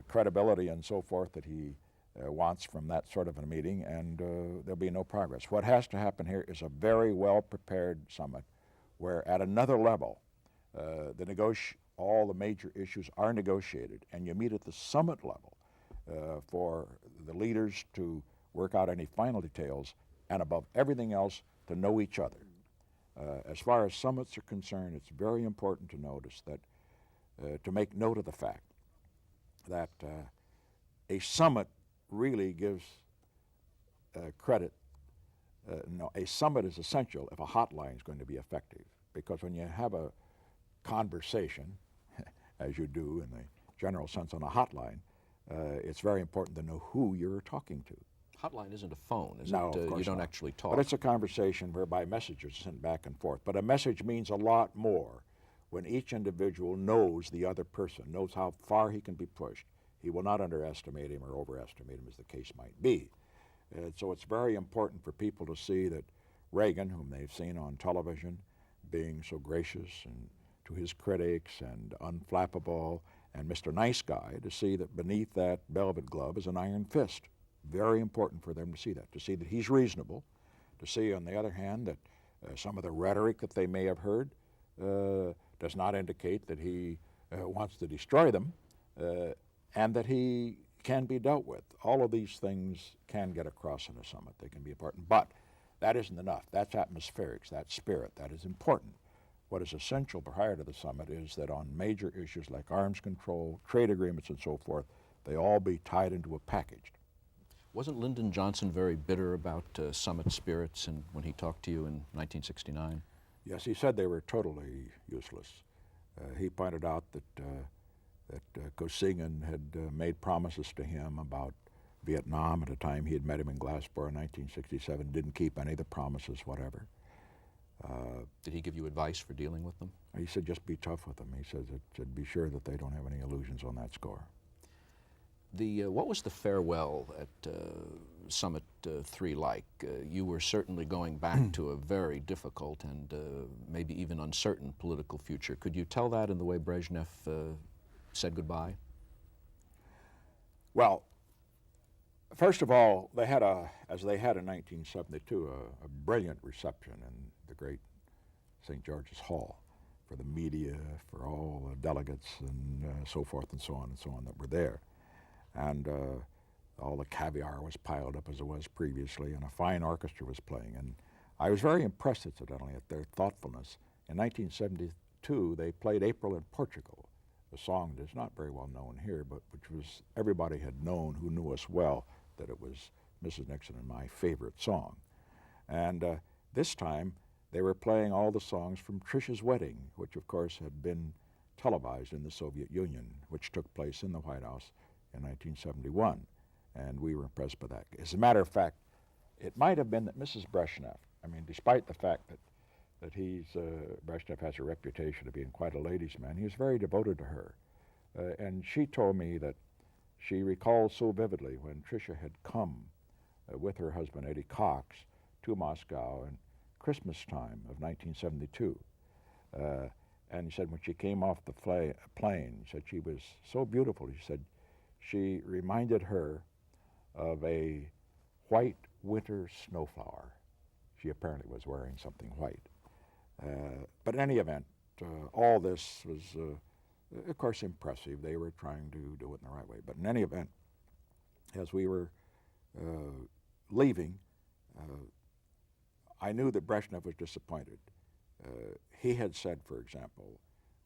credibility and so forth that he wants from that sort of a meeting, and there'll be no progress. What has to happen here is a very well-prepared summit where at another level all the major issues are negotiated, and you meet at the summit level for the leaders to work out any final details, and above everything else, to know each other. As far as summits are concerned, it's very important to notice that, to make note of the fact that a summit really gives credit. No, a summit is essential if a hotline is going to be effective, because when you have a conversation, as you do in the general sense on a hotline, it's very important to know who you're talking to. Hotline isn't a phone, is No, it? of course You don't not. actually talk. But it's a conversation whereby messages are sent back and forth. But a message means a lot more when each individual knows the other person, knows how far he can be pushed. He will not underestimate him or overestimate him, as the case might be. So it's very important for people to see that Reagan, whom they've seen on television, being so gracious and to his critics and unflappable, and Mr. Nice Guy, to see that beneath that velvet glove is an iron fist. Very important for them to see that he's reasonable, to see, on the other hand, that some of the rhetoric that they may have heard does not indicate that he wants to destroy them, and that he can be dealt with. All of these things can get across in a summit. They can be important, but that isn't enough. That's atmospherics, that's spirit, that is important. What is essential prior to the summit is that on major issues like arms control, trade agreements, and so forth, they all be tied into a package. Wasn't Lyndon Johnson very bitter about summit spirits when he talked to you in 1969? Yes, he said they were totally useless. He pointed out that Kosygin had made promises to him about Vietnam at a time he had met him in Glassboro in 1967, didn't keep any of the promises, whatever. Did he give you advice for dealing with them? He said, just be tough with them. He said, be sure that they don't have any illusions on that score. What was the farewell at Summit 3 like? You were certainly going back to a very difficult and maybe even uncertain political future. Could you tell that in the way Brezhnev said goodbye? Well, first of all, they had as they had in 1972, a brilliant reception in the great St. George's Hall for the media, for all the delegates and so forth and so on that were there. And all the caviar was piled up as it was previously, and a fine orchestra was playing. And I was very impressed, incidentally, at their thoughtfulness. In 1972, they played April in Portugal, a song that's not very well known here, but which was everybody had known who knew us well that it was Mrs. Nixon and my favorite song. And this time, they were playing all the songs from Tricia's wedding, which of course had been televised in the Soviet Union, which took place in the White House in 1971, and we were impressed by that. As a matter of fact, it might have been that Mrs. Brezhnev, I mean, despite the fact that Brezhnev has a reputation of being quite a ladies' man, he was very devoted to her. And she told me that she recalls so vividly when Tricia had come with her husband, Eddie Cox, to Moscow in Christmas time of 1972. And he said when she came off the plane, he said she was so beautiful. He said she reminded her of a white winter snowflower. She apparently was wearing something white. But in any event, all this was, of course, impressive. They were trying to do it in the right way. But in any event, as we were leaving, I knew that Brezhnev was disappointed. He had said, for example,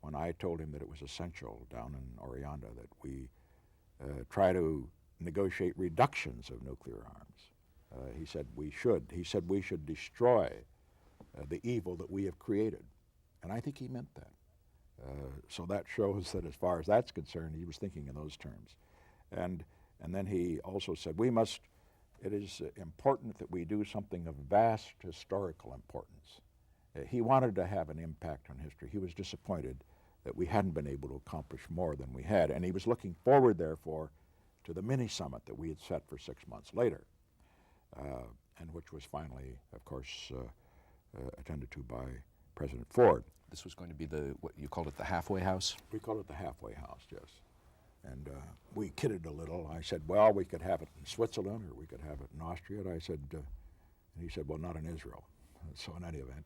when I told him that it was essential down in Oreanda that we try to negotiate reductions of nuclear arms. He said we should. He said we should destroy the evil that we have created. And I think he meant that. So that shows that as far as that's concerned, he was thinking in those terms. And then he also said, it is important that we do something of vast historical importance. He wanted to have an impact on history. He was disappointed that we hadn't been able to accomplish more than we had. And he was looking forward, therefore, to the mini-summit that we had set for 6 months later, and which was finally, of course, attended to by President Ford. This was going to be what you called it, the halfway house? We called it the halfway house, yes. And we kidded a little. I said, well, we could have it in Switzerland or we could have it in Austria. And I said, and he said, well, not in Israel. So in any event,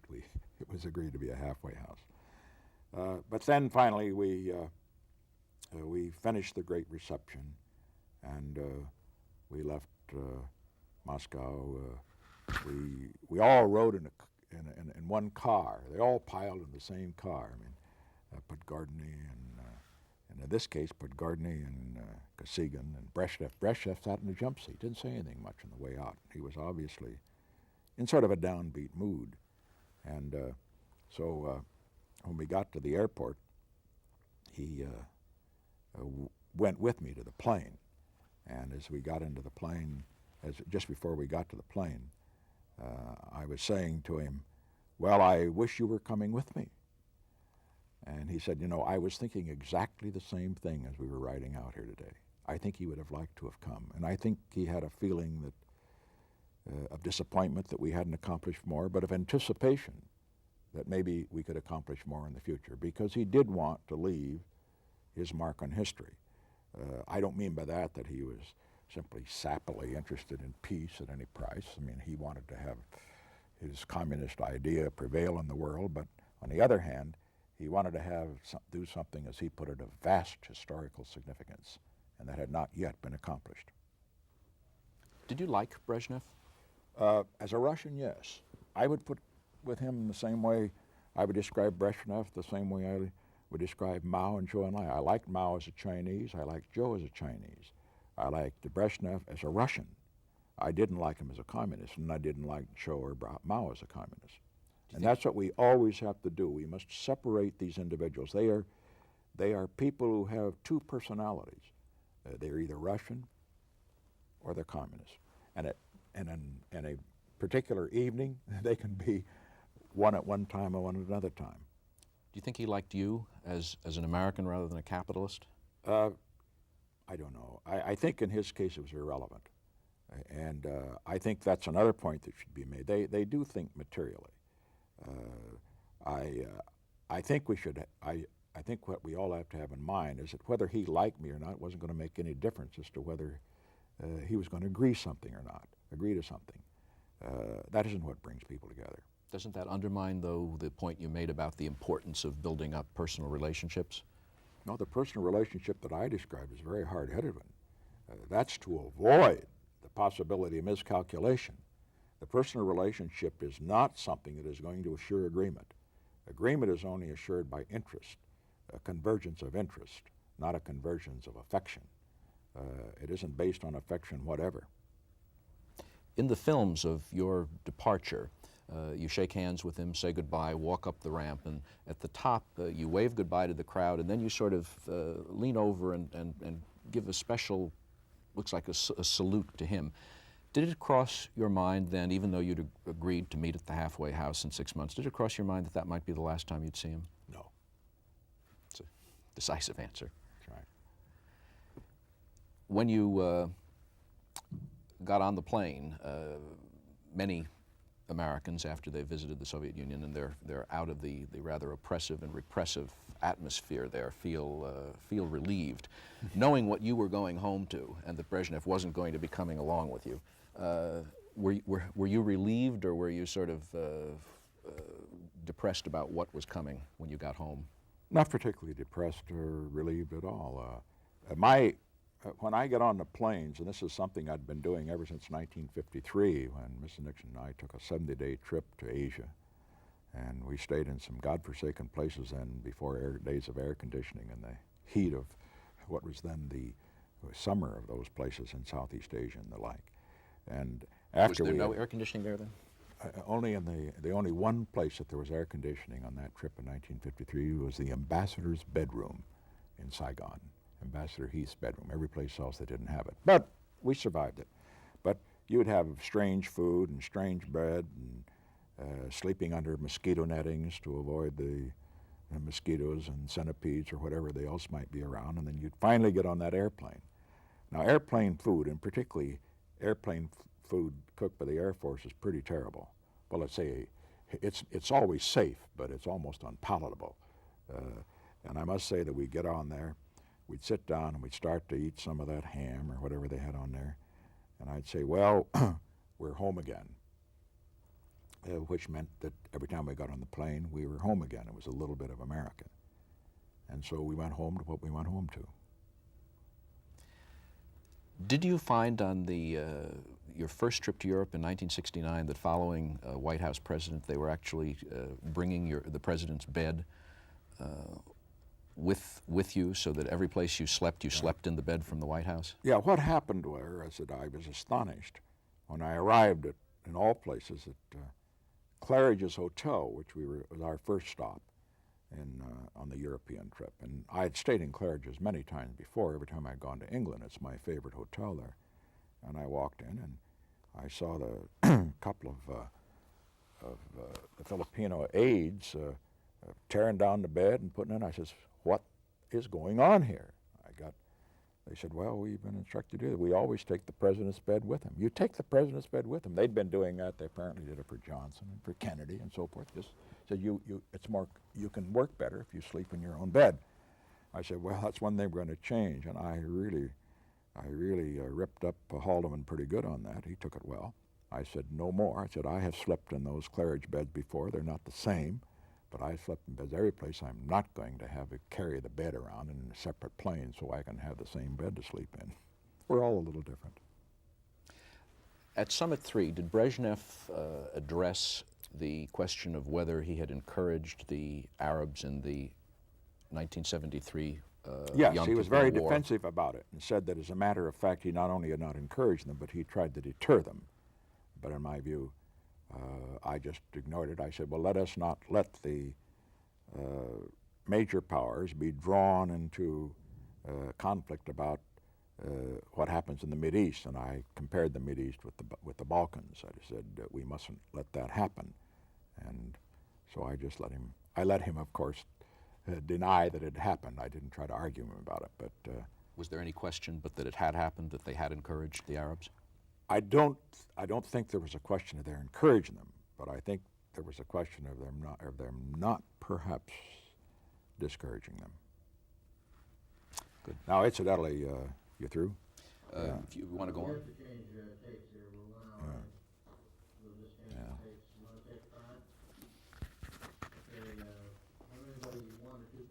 it was agreed to be a halfway house. But then finally we finished the great reception, and we left Moscow. We all rode in one car. They all piled in the same car. I mean, Podgorny and in this case, Podgorny and Kosygin and Brezhnev. Brezhnev sat in the jump seat, didn't say anything much on the way out. He was obviously in sort of a downbeat mood. And so when we got to the airport, he went with me to the plane. And as we got into the plane, just before we got to the plane, I was saying to him, well, I wish you were coming with me. And he said, you know, I was thinking exactly the same thing as we were riding out here today. I think he would have liked to have come. And I think he had a feeling that of disappointment that we hadn't accomplished more, but of anticipation that maybe we could accomplish more in the future, because he did want to leave his mark on history. I don't mean by that he was simply sappily interested in peace at any price. I mean, he wanted to have his communist idea prevail in the world, but on the other hand, he wanted to do something, as he put it, of vast historical significance, and that had not yet been accomplished. Did you like Brezhnev? As a Russian, yes. I would put with him the same way I would describe Brezhnev, the same way I would describe Mao and Zhou Enlai. I liked Mao as a Chinese. I liked Zhou as a Chinese. I liked Brezhnev as a Russian. I didn't like him as a communist, and I didn't like Zhou or Mao as a communist. And that's what we always have to do. We must separate these individuals. They are people who have two personalities. They're either Russian or they're communist. And in a particular evening, they can be one at one time and one at another time. Do you think he liked you as an American rather than a capitalist? I don't know. I think in his case it was irrelevant. And I think that's another point that should be made. They do think materially. I think I think what we all have to have in mind is that whether he liked me or not wasn't going to make any difference as to whether he was going to agree to something. That isn't what brings people together. Doesn't that undermine, though, the point you made about the importance of building up personal relationships? No, the personal relationship that I described is a very hard-headed one. That's to avoid the possibility of miscalculation. The personal relationship is not something that is going to assure agreement. Agreement is only assured by interest, a convergence of interest, not a convergence of affection. It isn't based on affection whatever. In the films of your departure, you shake hands with him, say goodbye, walk up the ramp, and at the top you wave goodbye to the crowd, and then you sort of lean over and give a special, looks like a salute to him. Did it cross your mind then, even though you'd agreed to meet at the halfway house in 6 months, did it cross your mind that that might be the last time you'd see him? No. It's a decisive answer. That's right. When you got on the plane, many Americans, after they visited the Soviet Union and they're out of the rather oppressive and repressive atmosphere there, feel relieved, knowing what you were going home to and that Brezhnev wasn't going to be coming along with you. Were you relieved, or were you sort of depressed about what was coming when you got home? Not particularly depressed or relieved at all. When I get on the planes, and this is something I'd been doing ever since 1953, when Mr. Nixon and I took a 70-day trip to Asia, And we stayed in some godforsaken places then before days of air conditioning and the heat of what was then the summer of those places in Southeast Asia and the like. And after Was there we no had- air conditioning there then? only in the only one place that there was air conditioning on that trip in 1953 was the ambassador's bedroom in Saigon, Ambassador Heath's bedroom. Every place else they didn't have it, but we survived it. But you would have strange food and strange bread and sleeping under mosquito nettings to avoid the mosquitoes and centipedes or whatever they else might be around, and then you'd finally get on that airplane. Now airplane food, and particularly airplane food cooked by the Air Force, is pretty terrible. Well, let's say it's always safe, but it's almost unpalatable. And I must say that we'd get on there, we'd sit down and we'd start to eat some of that ham or whatever they had on there, and I'd say, well, we're home again, which meant that every time we got on the plane, we were home again. It was a little bit of America. And so we went home to what we went home to. Did you find on your first trip to Europe in 1969 that following White House president, they were actually bringing the president's bed with you, so that every place you slept in the bed from the White House? Yeah, what happened was that I was astonished when I arrived in all places at Claridge's Hotel, which was our first stop on the European trip. And I had stayed in Claridge's many times before. Every time I'd gone to England, it's my favorite hotel there. And I walked in and I saw the couple of the Filipino aides tearing down the bed and putting in. I says, "What is going on here?" They said, "Well, we've been instructed to do that. We always take the president's bed with him." You take the president's bed with him. They'd been doing that. They apparently did it for Johnson and for Kennedy and so forth. Just said, you can work better if you sleep in your own bed. I said, well, that's one thing we're going to change. And I really ripped up Haldeman pretty good on that. He took it well. I said, no more. I said, I have slept in those Claridge beds before. They're not the same. But I slept in beds every place. I'm not going to have to carry the bed around in a separate plane so I can have the same bed to sleep in. We're all a little different. At Summit 3, did Brezhnev address the question of whether he had encouraged the Arabs in the 1973 Yes, Yom he was Kippur very War? defensive about it and said that as a matter of fact, he not only had not encouraged them, but he tried to deter them. But in my view, I just ignored it. I said, well, let us not let the major powers be drawn into conflict about what happens in the Mideast. And I compared the Mideast with the Balkans. I said, we mustn't let that happen. And so I just let him, of course, deny that it happened. I didn't try to argue him about it. But was there any question but that it had happened, that they had encouraged the Arabs? I don't think there was a question of their encouraging them, but I think there was a question of them not perhaps discouraging them. Good. Now, incidentally, you through? If you want to go We on. have to change tapes here. We're 1 hour. We'll just change Yeah. the tapes. You want to take 5? Okay, anybody 1 or 2?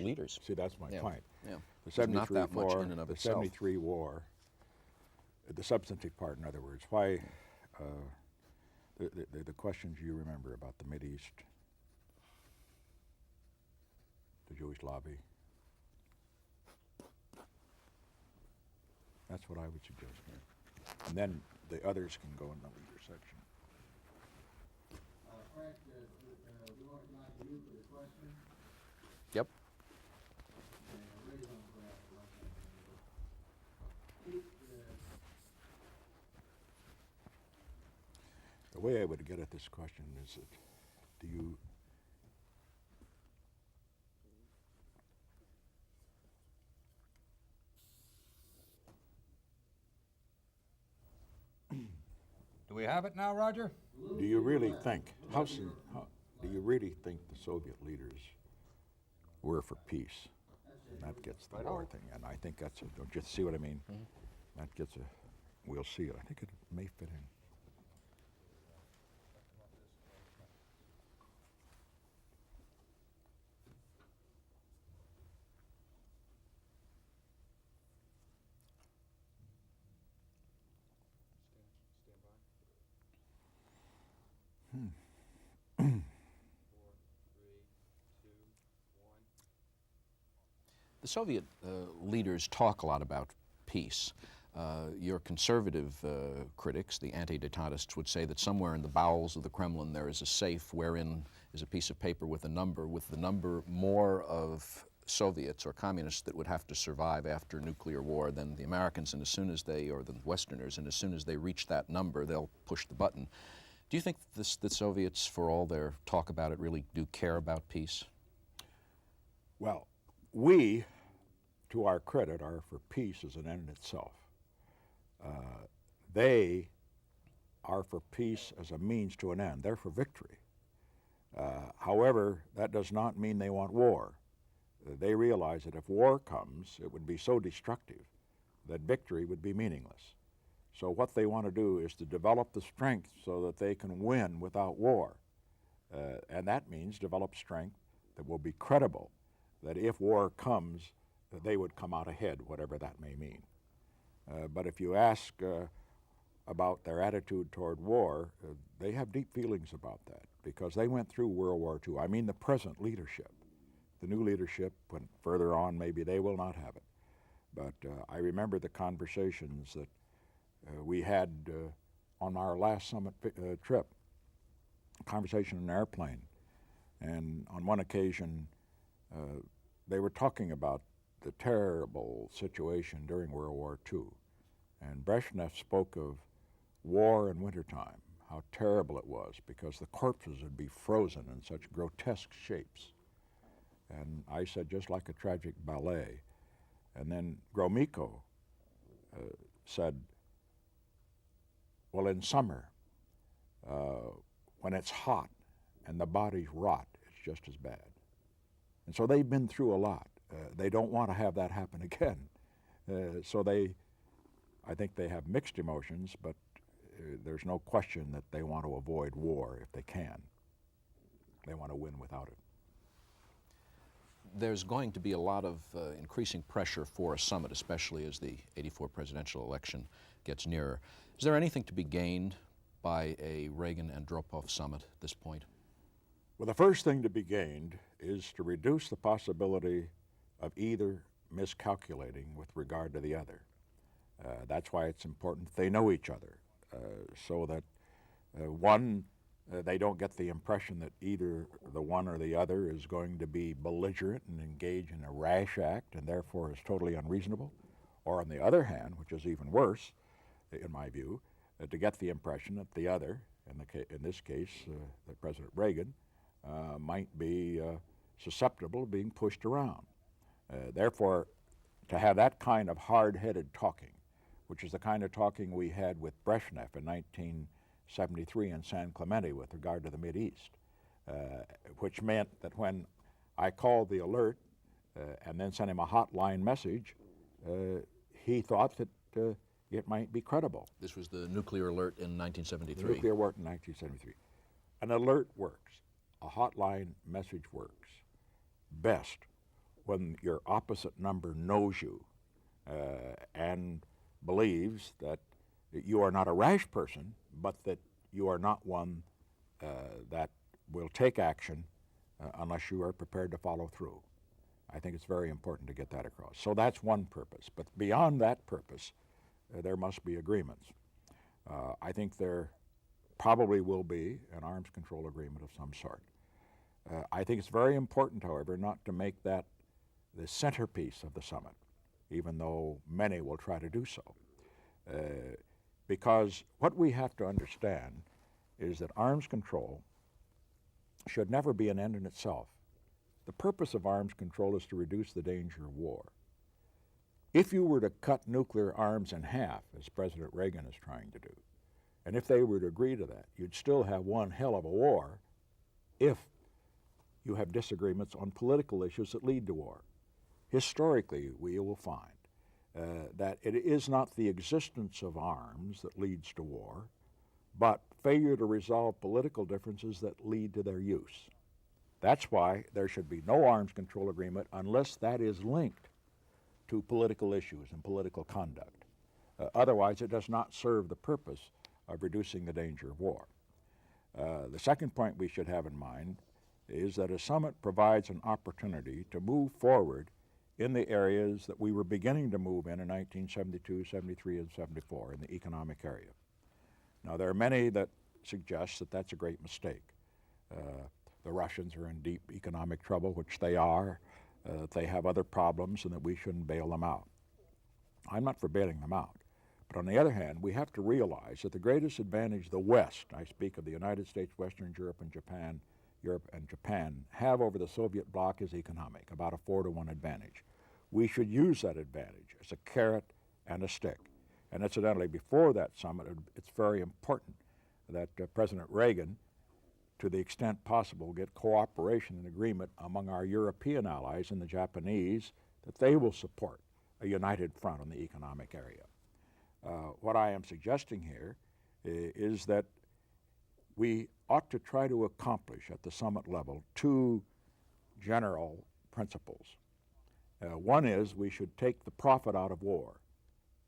Leaders. See, that's my Yeah. point. Yeah. The There's not 73 that much war, in and of the itself. 73 war, the substantive part, in other words, why the The questions you remember about the Mideast, the Jewish lobby. That's what I would suggest. And then the others can go in the leader section. Frank, we want to knock you for the question. Yep. And Ray's on for that for one second. Keep The way I would get at this question is that do you Do we have it now, Roger? do you really think do you really think the Soviet leaders were for peace? And that gets the war thing, and I think that's don't you see what I mean? That gets a we'll see it. I think it may fit in. The Soviet leaders talk a lot about peace. Your conservative critics, the anti-detentists, would say that somewhere in the bowels of the Kremlin there is a safe wherein is a piece of paper with the number more of Soviets or communists that would have to survive after nuclear war than the Americans, and as soon as they, or the Westerners, and as soon as they reach that number, they'll push the button. Do you think the Soviets, for all their talk about it, really do care about peace? Well, we, to our credit, are for peace as an end in itself. They are for peace as a means to an end. They're for victory. However, that does not mean they want war. They realize that if war comes, it would be so destructive that victory would be meaningless. So what they want to do is to develop the strength so that they can win without war. And that means develop strength that will be credible, that if war comes, that they would come out ahead, whatever that may mean. But if you ask about their attitude toward war, they have deep feelings about that because they went through World War II. I mean the present leadership. The new leadership, when further on, maybe they will not have it. But I remember the conversations that we had on our last summit trip, a conversation in an airplane. And on one occasion, they were talking about the terrible situation during World War II. And Brezhnev spoke of war in wintertime, how terrible it was because the corpses would be frozen in such grotesque shapes. And I said, just like a tragic ballet. And then Gromyko said, well, in summer, when it's hot and the bodies rot, it's just as bad. And so they've been through a lot. They don't want to have that happen again. So I think they have mixed emotions, but there's no question that they want to avoid war if they can. They want to win without it. There's going to be a lot of increasing pressure for a summit, especially as the '84 presidential election gets nearer. Is there anything to be gained by a Reagan-Andropov summit at this point? Well, the first thing to be gained is to reduce the possibility of either miscalculating with regard to the other. That's why it's important they know each other, so that they don't get the impression that either the one or the other is going to be belligerent and engage in a rash act and therefore is totally unreasonable, or on the other hand, which is even worse, in my view, to get the impression that the other, in this case, President Reagan, might be susceptible of being pushed around. Therefore, to have that kind of hard-headed talking, which is the kind of talking we had with Brezhnev in 1973 in San Clemente with regard to the Mideast, which meant that when I called the alert and then sent him a hotline message, he thought that it might be credible. This was the nuclear alert in 1973. The nuclear alert in 1973. An alert works. A hotline message works best when your opposite number knows you and believes that you are not a rash person, but that you are not one that will take action unless you are prepared to follow through. I think it's very important to get that across. So that's one purpose. But beyond that purpose, there must be agreements. I think there probably will be an arms control agreement of some sort. I think it's very important, however, not to make that the centerpiece of the summit, even though many will try to do so. Because what we have to understand is that arms control should never be an end in itself. The purpose of arms control is to reduce the danger of war. If you were to cut nuclear arms in half, as President Reagan is trying to do, and if they were to agree to that, you'd still have one hell of a war if you have disagreements on political issues that lead to war. Historically, we will find that it is not the existence of arms that leads to war, but failure to resolve political differences that lead to their use. That's why there should be no arms control agreement unless that is linked to political issues and political conduct. Otherwise, it does not serve the purpose of reducing the danger of war. The second point we should have in mind is that a summit provides an opportunity to move forward in the areas that we were beginning to move in 1972, 73, and 74 in the economic area. Now, there are many that suggest that that's a great mistake. The Russians are in deep economic trouble, which they are. They have other problems and that we shouldn't bail them out. I'm not for bailing them out. But on the other hand, we have to realize that the greatest advantage the West, I speak of the United States, Western Europe and Japan, have over the Soviet bloc is economic, about a 4-to-1 advantage. We should use that advantage as a carrot and a stick. And incidentally, before that summit, it's very important that President Reagan, to the extent possible, get cooperation and agreement among our European allies and the Japanese that they will support a united front on the economic area. What I am suggesting here is that we ought to try to accomplish at the summit level 2 general principles. One is we should take the profit out of war.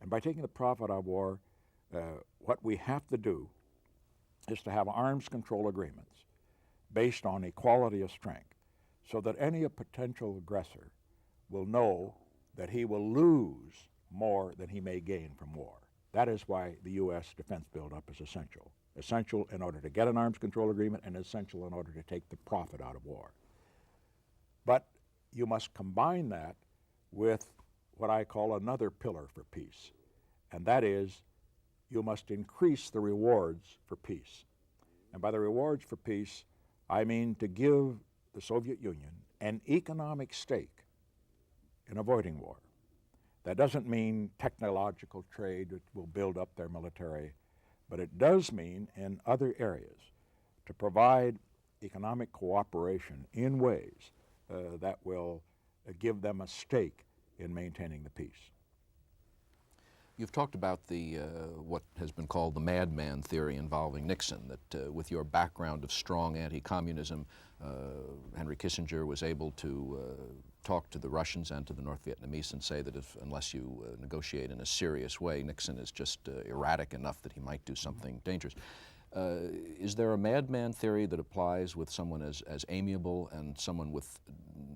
And by taking the profit out of war, what we have to do is to have arms control agreements based on equality of strength so that any potential aggressor will know that he will lose more than he may gain from war. That is why the U.S. defense buildup is essential. Essential in order to get an arms control agreement and essential in order to take the profit out of war. But you must combine that with what I call another pillar for peace, and that is you must increase the rewards for peace. And by the rewards for peace, I mean to give the Soviet Union an economic stake in avoiding war. That doesn't mean technological trade which will build up their military, but it does mean in other areas to provide economic cooperation in ways that will give them a stake in maintaining the peace. You've talked about the what has been called the madman theory involving Nixon, that with your background of strong anti-communism, Henry Kissinger was able to talk to the Russians and to the North Vietnamese and say that unless you negotiate in a serious way, Nixon is just erratic enough that he might do something dangerous. Is there a madman theory that applies with someone as amiable and someone with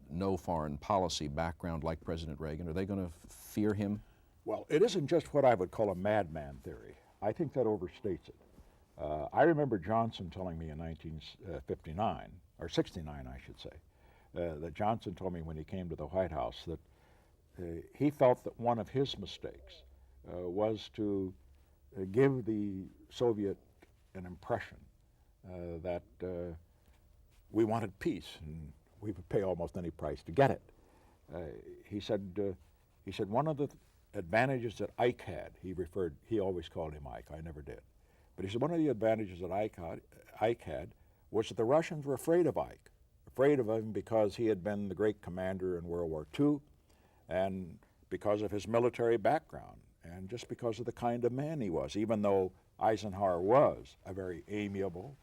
no foreign policy background like President Reagan? Are they going to fear him? Well, it isn't just what I would call a madman theory. I think that overstates it. I remember Johnson telling me in 1959, or 69 I should say, that Johnson told me when he came to the White House that he felt that one of his mistakes was to give the Soviet an impression that we wanted peace and we would pay almost any price to get it. He said one of the advantages that Ike had, he always called him Ike, I never did, but he said one of the advantages that Ike had was that the Russians were afraid of Ike, afraid of him because he had been the great commander in World War II and because of his military background and just because of the kind of man he was, even though Eisenhower was a very amiable,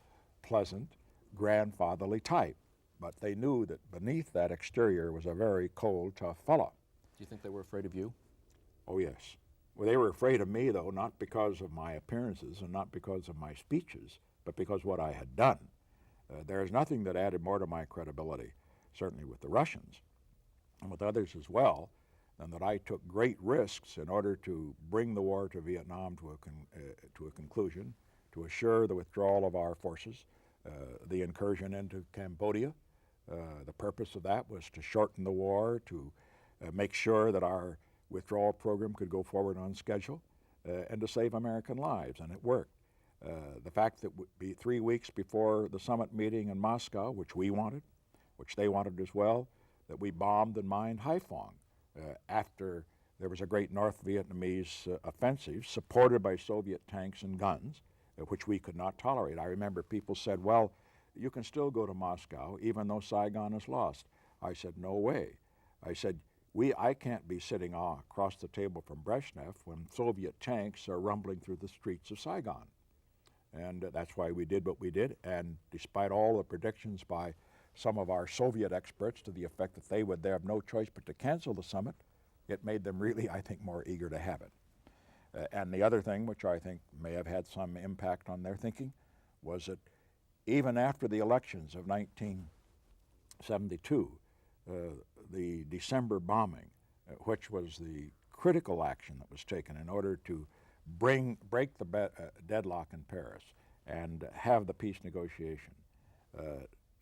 pleasant, grandfatherly type. But they knew that beneath that exterior was a very cold, tough fellow. Do you think they were afraid of you? Oh, yes. Well, they were afraid of me, though, not because of my appearances and not because of my speeches, but because what I had done. There is nothing that added more to my credibility, certainly with the Russians and with others as well, than that I took great risks in order to bring the war to Vietnam to a conclusion, to assure the withdrawal of our forces, the incursion into Cambodia. The purpose of that was to shorten the war, to make sure that our withdrawal program could go forward on schedule, and to save American lives, and it worked. The fact that would be 3 weeks before the summit meeting in Moscow, which we wanted, which they wanted as well, that we bombed and mined Haiphong after there was a great North Vietnamese offensive supported by Soviet tanks and guns, which we could not tolerate. I remember people said, well, you can still go to Moscow even though Saigon is lost. I said, no way. I said, I can't be sitting across the table from Brezhnev when Soviet tanks are rumbling through the streets of Saigon. And that's why we did what we did. And despite all the predictions by some of our Soviet experts to the effect that they would have no choice but to cancel the summit, it made them really, I think, more eager to have it. And the other thing, which I think may have had some impact on their thinking, was that even after the elections of 1972, the December bombing, which was the critical action that was taken in order to break the deadlock in Paris and have the peace negotiation.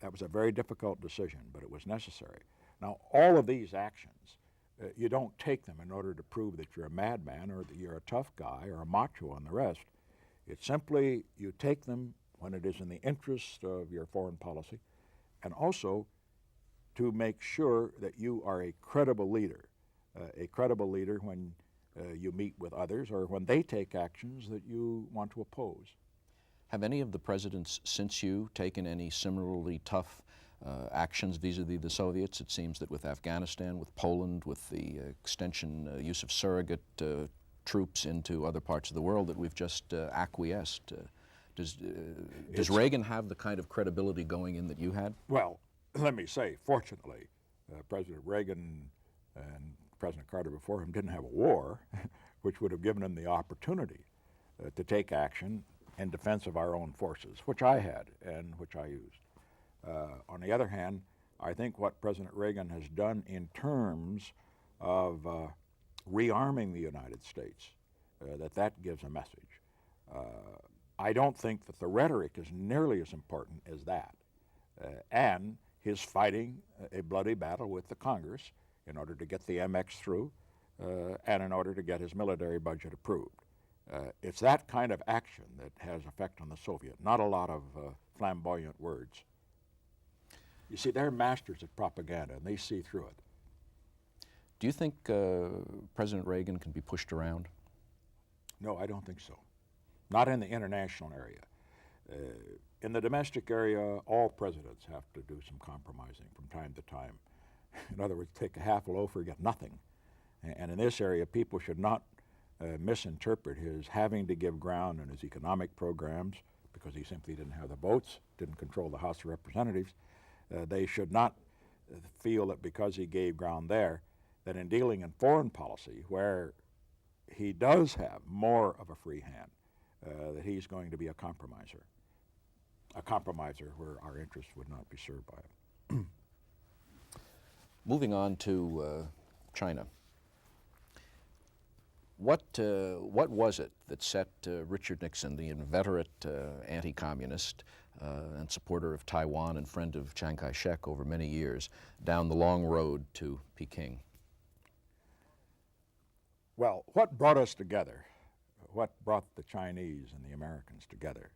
That was a very difficult decision, but it was necessary. Now, all of these actions, you don't take them in order to prove that you're a madman or that you're a tough guy or a macho and the rest. It's simply you take them when it is in the interest of your foreign policy, and also to make sure that you are a credible leader when you meet with others or when they take actions that you want to oppose. Have any of the presidents since you taken any similarly tough actions vis-a-vis the Soviets? It seems that with Afghanistan, with Poland, with the use of surrogate troops into other parts of the world, that we've just acquiesced. Does Reagan have the kind of credibility going in that you had? Well, let me say, fortunately, President Reagan and President Carter before him didn't have a war, which would have given him the opportunity to take action in defense of our own forces, which I had and which I used. On the other hand, I think what President Reagan has done in terms of rearming the United States, that gives a message. I don't think that the rhetoric is nearly as important as that. And his fighting a bloody battle with the Congress in order to get the MX through and in order to get his military budget approved. It's that kind of action that has effect on the Soviet, not a lot of flamboyant words. You see, they're masters at propaganda, and they see through it. Do you think President Reagan can be pushed around? No, I don't think so. Not in the international area. In the domestic area, all presidents have to do some compromising from time to time. In other words, take a half a loaf or get nothing. And in this area, people should not misinterpret his having to give ground in his economic programs because he simply didn't have the votes, didn't control the House of Representatives. They should not feel that because he gave ground there, that in dealing in foreign policy, where he does have more of a free hand, that he's going to be a compromiser where our interests would not be served by it. Moving on to China. What was it that set Richard Nixon, the inveterate anti-communist and supporter of Taiwan and friend of Chiang Kai-shek over many years, down the long road to Peking? Well, what brought us together, what brought the Chinese and the Americans together,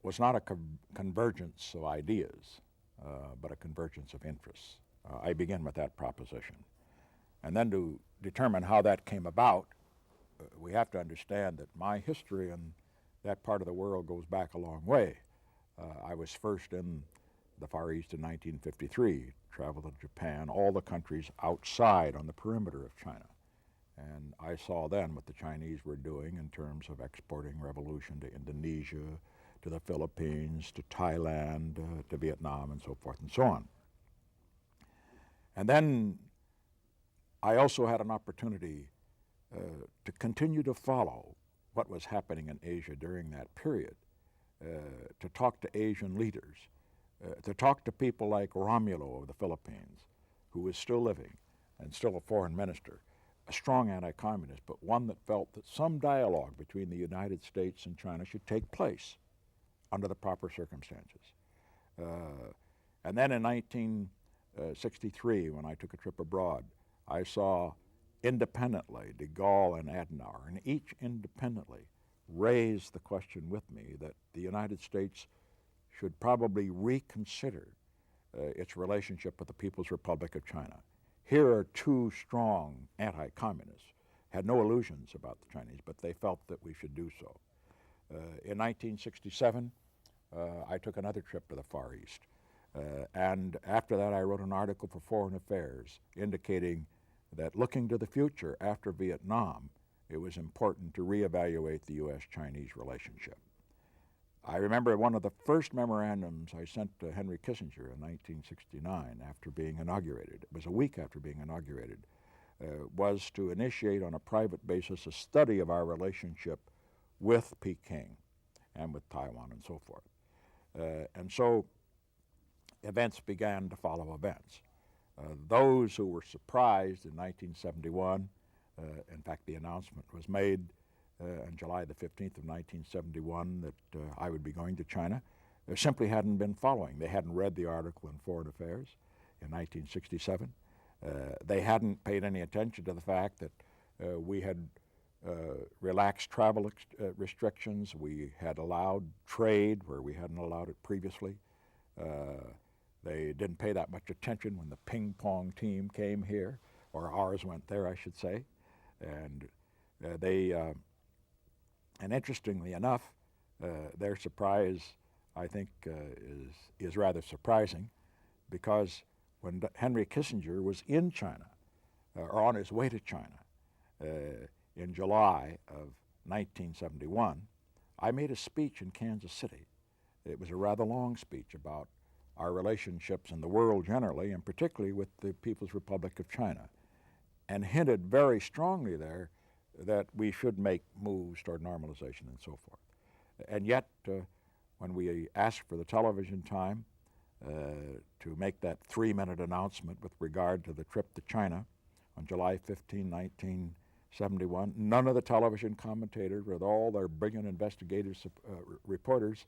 was not a convergence of ideas, but a convergence of interests. I begin with that proposition. And then to determine how that came about, we have to understand that my history in that part of the world goes back a long way. I was first in the Far East in 1953, traveled to Japan, all the countries outside on the perimeter of China. And I saw then what the Chinese were doing in terms of exporting revolution to Indonesia, to the Philippines, to Thailand, to Vietnam, and so forth and so on. And then I also had an opportunity to continue to follow what was happening in Asia during that period, to talk to Asian leaders, to talk to people like Romulo of the Philippines, who was still living and still a foreign minister, a strong anti-communist, but one that felt that some dialogue between the United States and China should take place under the proper circumstances. And then in 1963, when I took a trip abroad, I saw independently de Gaulle and Adenauer, and each independently raised the question with me that the United States should probably reconsider its relationship with the People's Republic of China. Here are two strong anti-communists, had no illusions about the Chinese, but they felt that we should do so. In 1967, I took another trip to the Far East. And after that, I wrote an article for Foreign Affairs indicating that looking to the future after Vietnam, it was important to reevaluate the U.S.-Chinese relationship. I remember one of the first memorandums I sent to Henry Kissinger in 1969 after being inaugurated, it was a week after being inaugurated, was to initiate on a private basis a study of our relationship with Peking and with Taiwan and so forth. And so events began to follow events. Those who were surprised in 1971, in fact the announcement was made on July the 15th of 1971 that I would be going to China, simply hadn't been following. They hadn't read the article in Foreign Affairs in 1967. They hadn't paid any attention to the fact that we had relaxed travel restrictions. We had allowed trade where we hadn't allowed it previously. They didn't pay that much attention when the ping pong team came here, or ours went there, I should say. And and interestingly enough, their surprise, I think, is rather surprising, because when Henry Kissinger was in China, or on his way to China, in July of 1971, I made a speech in Kansas City. It was a rather long speech about our relationships in the world generally, and particularly with the People's Republic of China, and hinted very strongly there that we should make moves toward normalization and so forth. And yet, when we asked for the television time to make that 3-minute announcement with regard to the trip to China on July 15, 1971, none of the television commentators, with all their brilliant investigative reporters,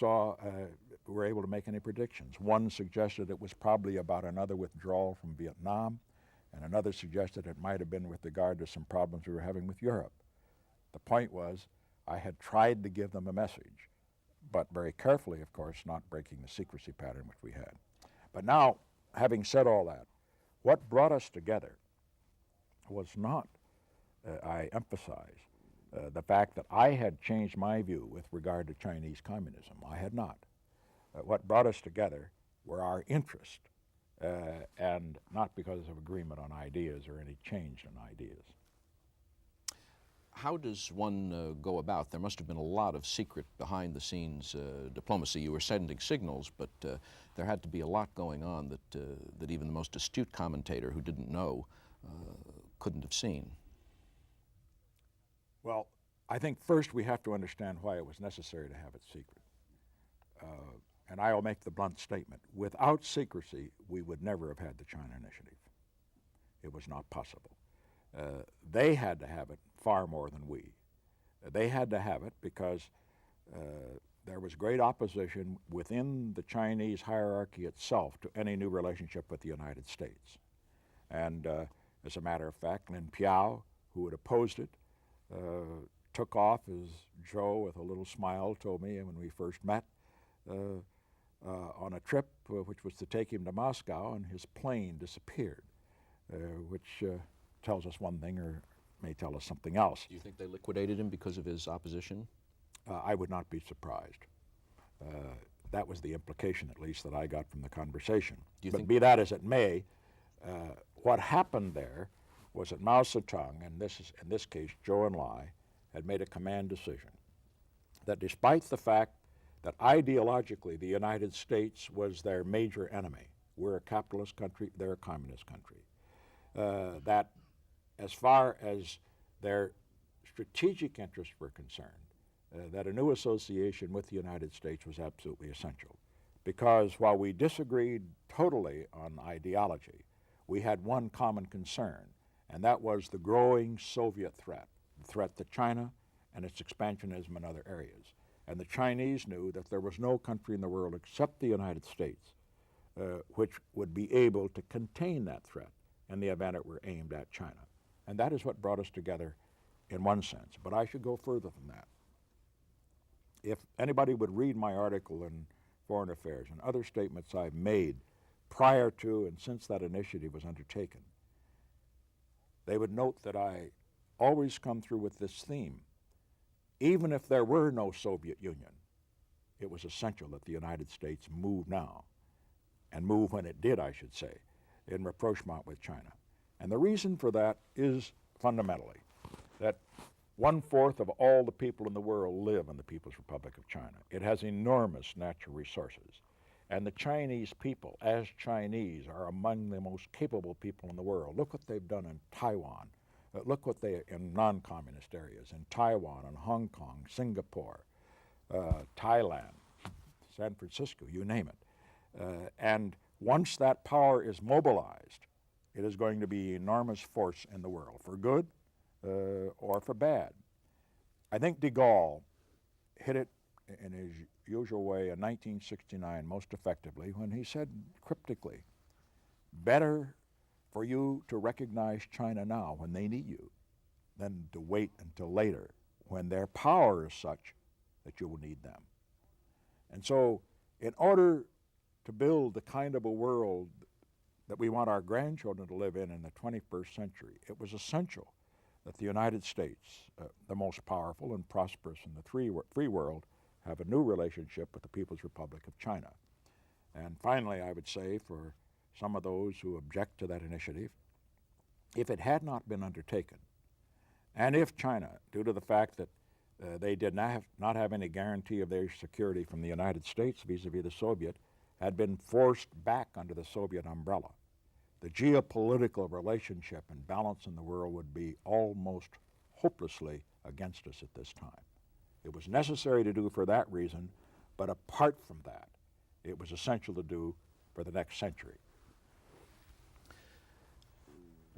were able to make any predictions. One suggested it was probably about another withdrawal from Vietnam, and another suggested it might have been with regard to some problems we were having with Europe. The point was, I had tried to give them a message, but very carefully, of course, not breaking the secrecy pattern which we had. But now, having said all that, what brought us together was not, I emphasize, the fact that I had changed my view with regard to Chinese communism. I had not. What brought us together were our interests, and not because of agreement on ideas or any change in ideas. How does one go about? There must have been a lot of secret behind-the-scenes diplomacy. You were sending signals, but there had to be a lot going on that even the most astute commentator who didn't know couldn't have seen. Well, I think first we have to understand why it was necessary to have it secret. And I will make the blunt statement. Without secrecy, we would never have had the China Initiative. It was not possible. They had to have it far more than we. They had to have it because there was great opposition within the Chinese hierarchy itself to any new relationship with the United States. And as a matter of fact, Lin Piao, who had opposed it, took off, as Joe, with a little smile, told me when we first met, on a trip which was to take him to Moscow, and his plane disappeared, which tells us one thing or may tell us something else. Do you think they liquidated him because of his opposition? I would not be surprised. That was the implication, at least, that I got from the conversation. But be that as it may, what happened there was that Mao Zedong, and this is, in this case, Zhou Enlai, had made a command decision that despite the fact that ideologically the United States was their major enemy, we're a capitalist country, they're a communist country, that as far as their strategic interests were concerned, that a new association with the United States was absolutely essential. Because while we disagreed totally on ideology, we had one common concern, and that was the growing Soviet threat, the threat to China and its expansionism in other areas. And the Chinese knew that there was no country in the world except the United States which would be able to contain that threat in the event it were aimed at China. And that is what brought us together in one sense. But I should go further than that. If anybody would read my article in Foreign Affairs and other statements I've made prior to and since that initiative was undertaken, they would note that I always come through with this theme. Even if there were no Soviet Union, it was essential that the United States move now, and move when it did, I should say, in rapprochement with China. And the reason for that is fundamentally that 1/4 of all the people in the world live in the People's Republic of China. It has enormous natural resources. And the Chinese people, as Chinese, are among the most capable people in the world. Look what they've done in Taiwan. Look what they, in non-communist areas, in Taiwan and Hong Kong, Singapore, Thailand, San Francisco, you name it. And once that power is mobilized, it is going to be an enormous force in the world, for good or for bad. I think de Gaulle hit it in his usual way in 1969 most effectively when he said cryptically, better for you to recognize China now when they need you than to wait until later when their power is such that you will need them. And so in order to build the kind of a world that we want our grandchildren to live in the 21st century, it was essential that the United States, the most powerful and prosperous in the free world, have a new relationship with the People's Republic of China. And finally, I would say for some of those who object to that initiative, if it had not been undertaken, and if China, due to the fact that they did not have any guarantee of their security from the United States vis-a-vis the Soviet, had been forced back under the Soviet umbrella, the geopolitical relationship and balance in the world would be almost hopelessly against us at this time. It was necessary to do for that reason, but apart from that, it was essential to do for the next century.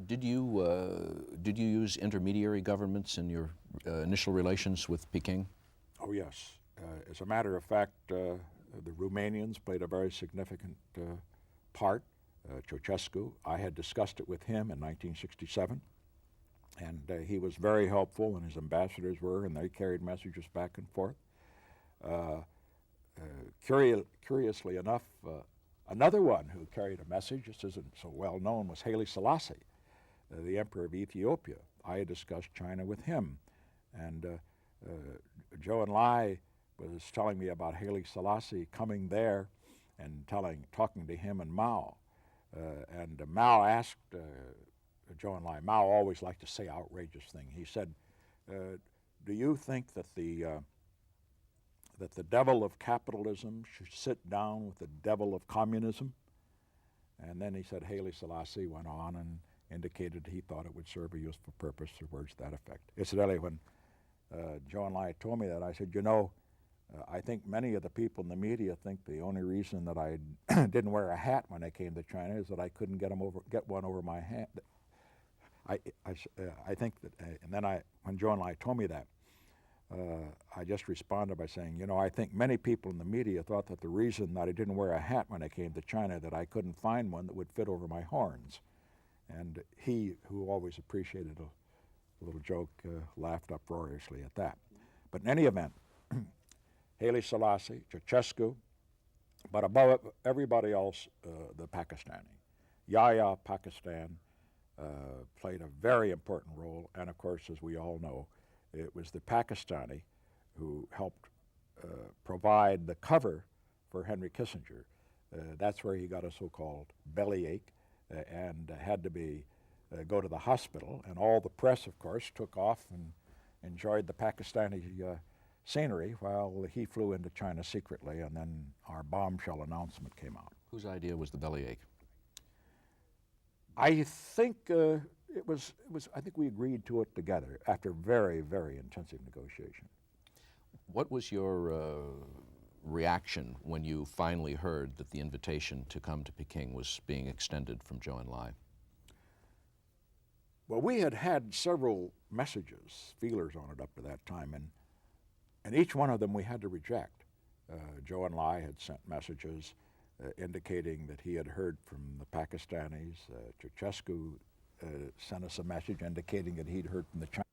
Did you use intermediary governments in your initial relations with Peking? Oh yes. As a matter of fact, the Romanians played a very significant part. Ceausescu, I had discussed it with him in 1967, and he was very helpful, and his ambassadors were, and they carried messages back and forth. Curiously enough, another one who carried a message, this isn't so well known, was Haile Selassie, the Emperor of Ethiopia. I had discussed China with him, and Joe and Lai was telling me about Haile Selassie coming there and talking to him and Mao. And Mao asked Joe and Lai, Mao always liked to say outrageous things. He said, do you think that the devil of capitalism should sit down with the devil of communism? And then he said Haile Selassie went on and indicated he thought it would serve a useful purpose, or words to that effect. Incidentally, when Joe and Lai told me that, I said, you know, I think many of the people in the media think the only reason that I didn't wear a hat when I came to China is that I couldn't get one over my hat. I think that, and then when Joe and Lai told me that, I just responded by saying, you know, I think many people in the media thought that the reason that I didn't wear a hat when I came to China that I couldn't find one that would fit over my horns. And he, who always appreciated a little joke, laughed uproariously at that. But in any event, Haile Selassie, Ceausescu, but above everybody else, the Pakistani. Yahya Pakistan played a very important role, and of course, as we all know, it was the Pakistani who helped provide the cover for Henry Kissinger. That's where he got a so-called bellyache and had to go to the hospital, and all the press, of course, took off and enjoyed the Pakistani scenery while he flew into China secretly, and then our bombshell announcement came out. Whose idea was the bellyache? I think I think we agreed to it together after very, very intensive negotiation. What was your reaction when you finally heard that the invitation to come to Peking was being extended from Zhou Enlai? Well, we had had several messages, feelers on it up to that time, and each one of them we had to reject. Zhou Enlai had sent messages indicating that he had heard from the Pakistanis. Ceausescu sent us a message indicating that he'd heard from the Chinese.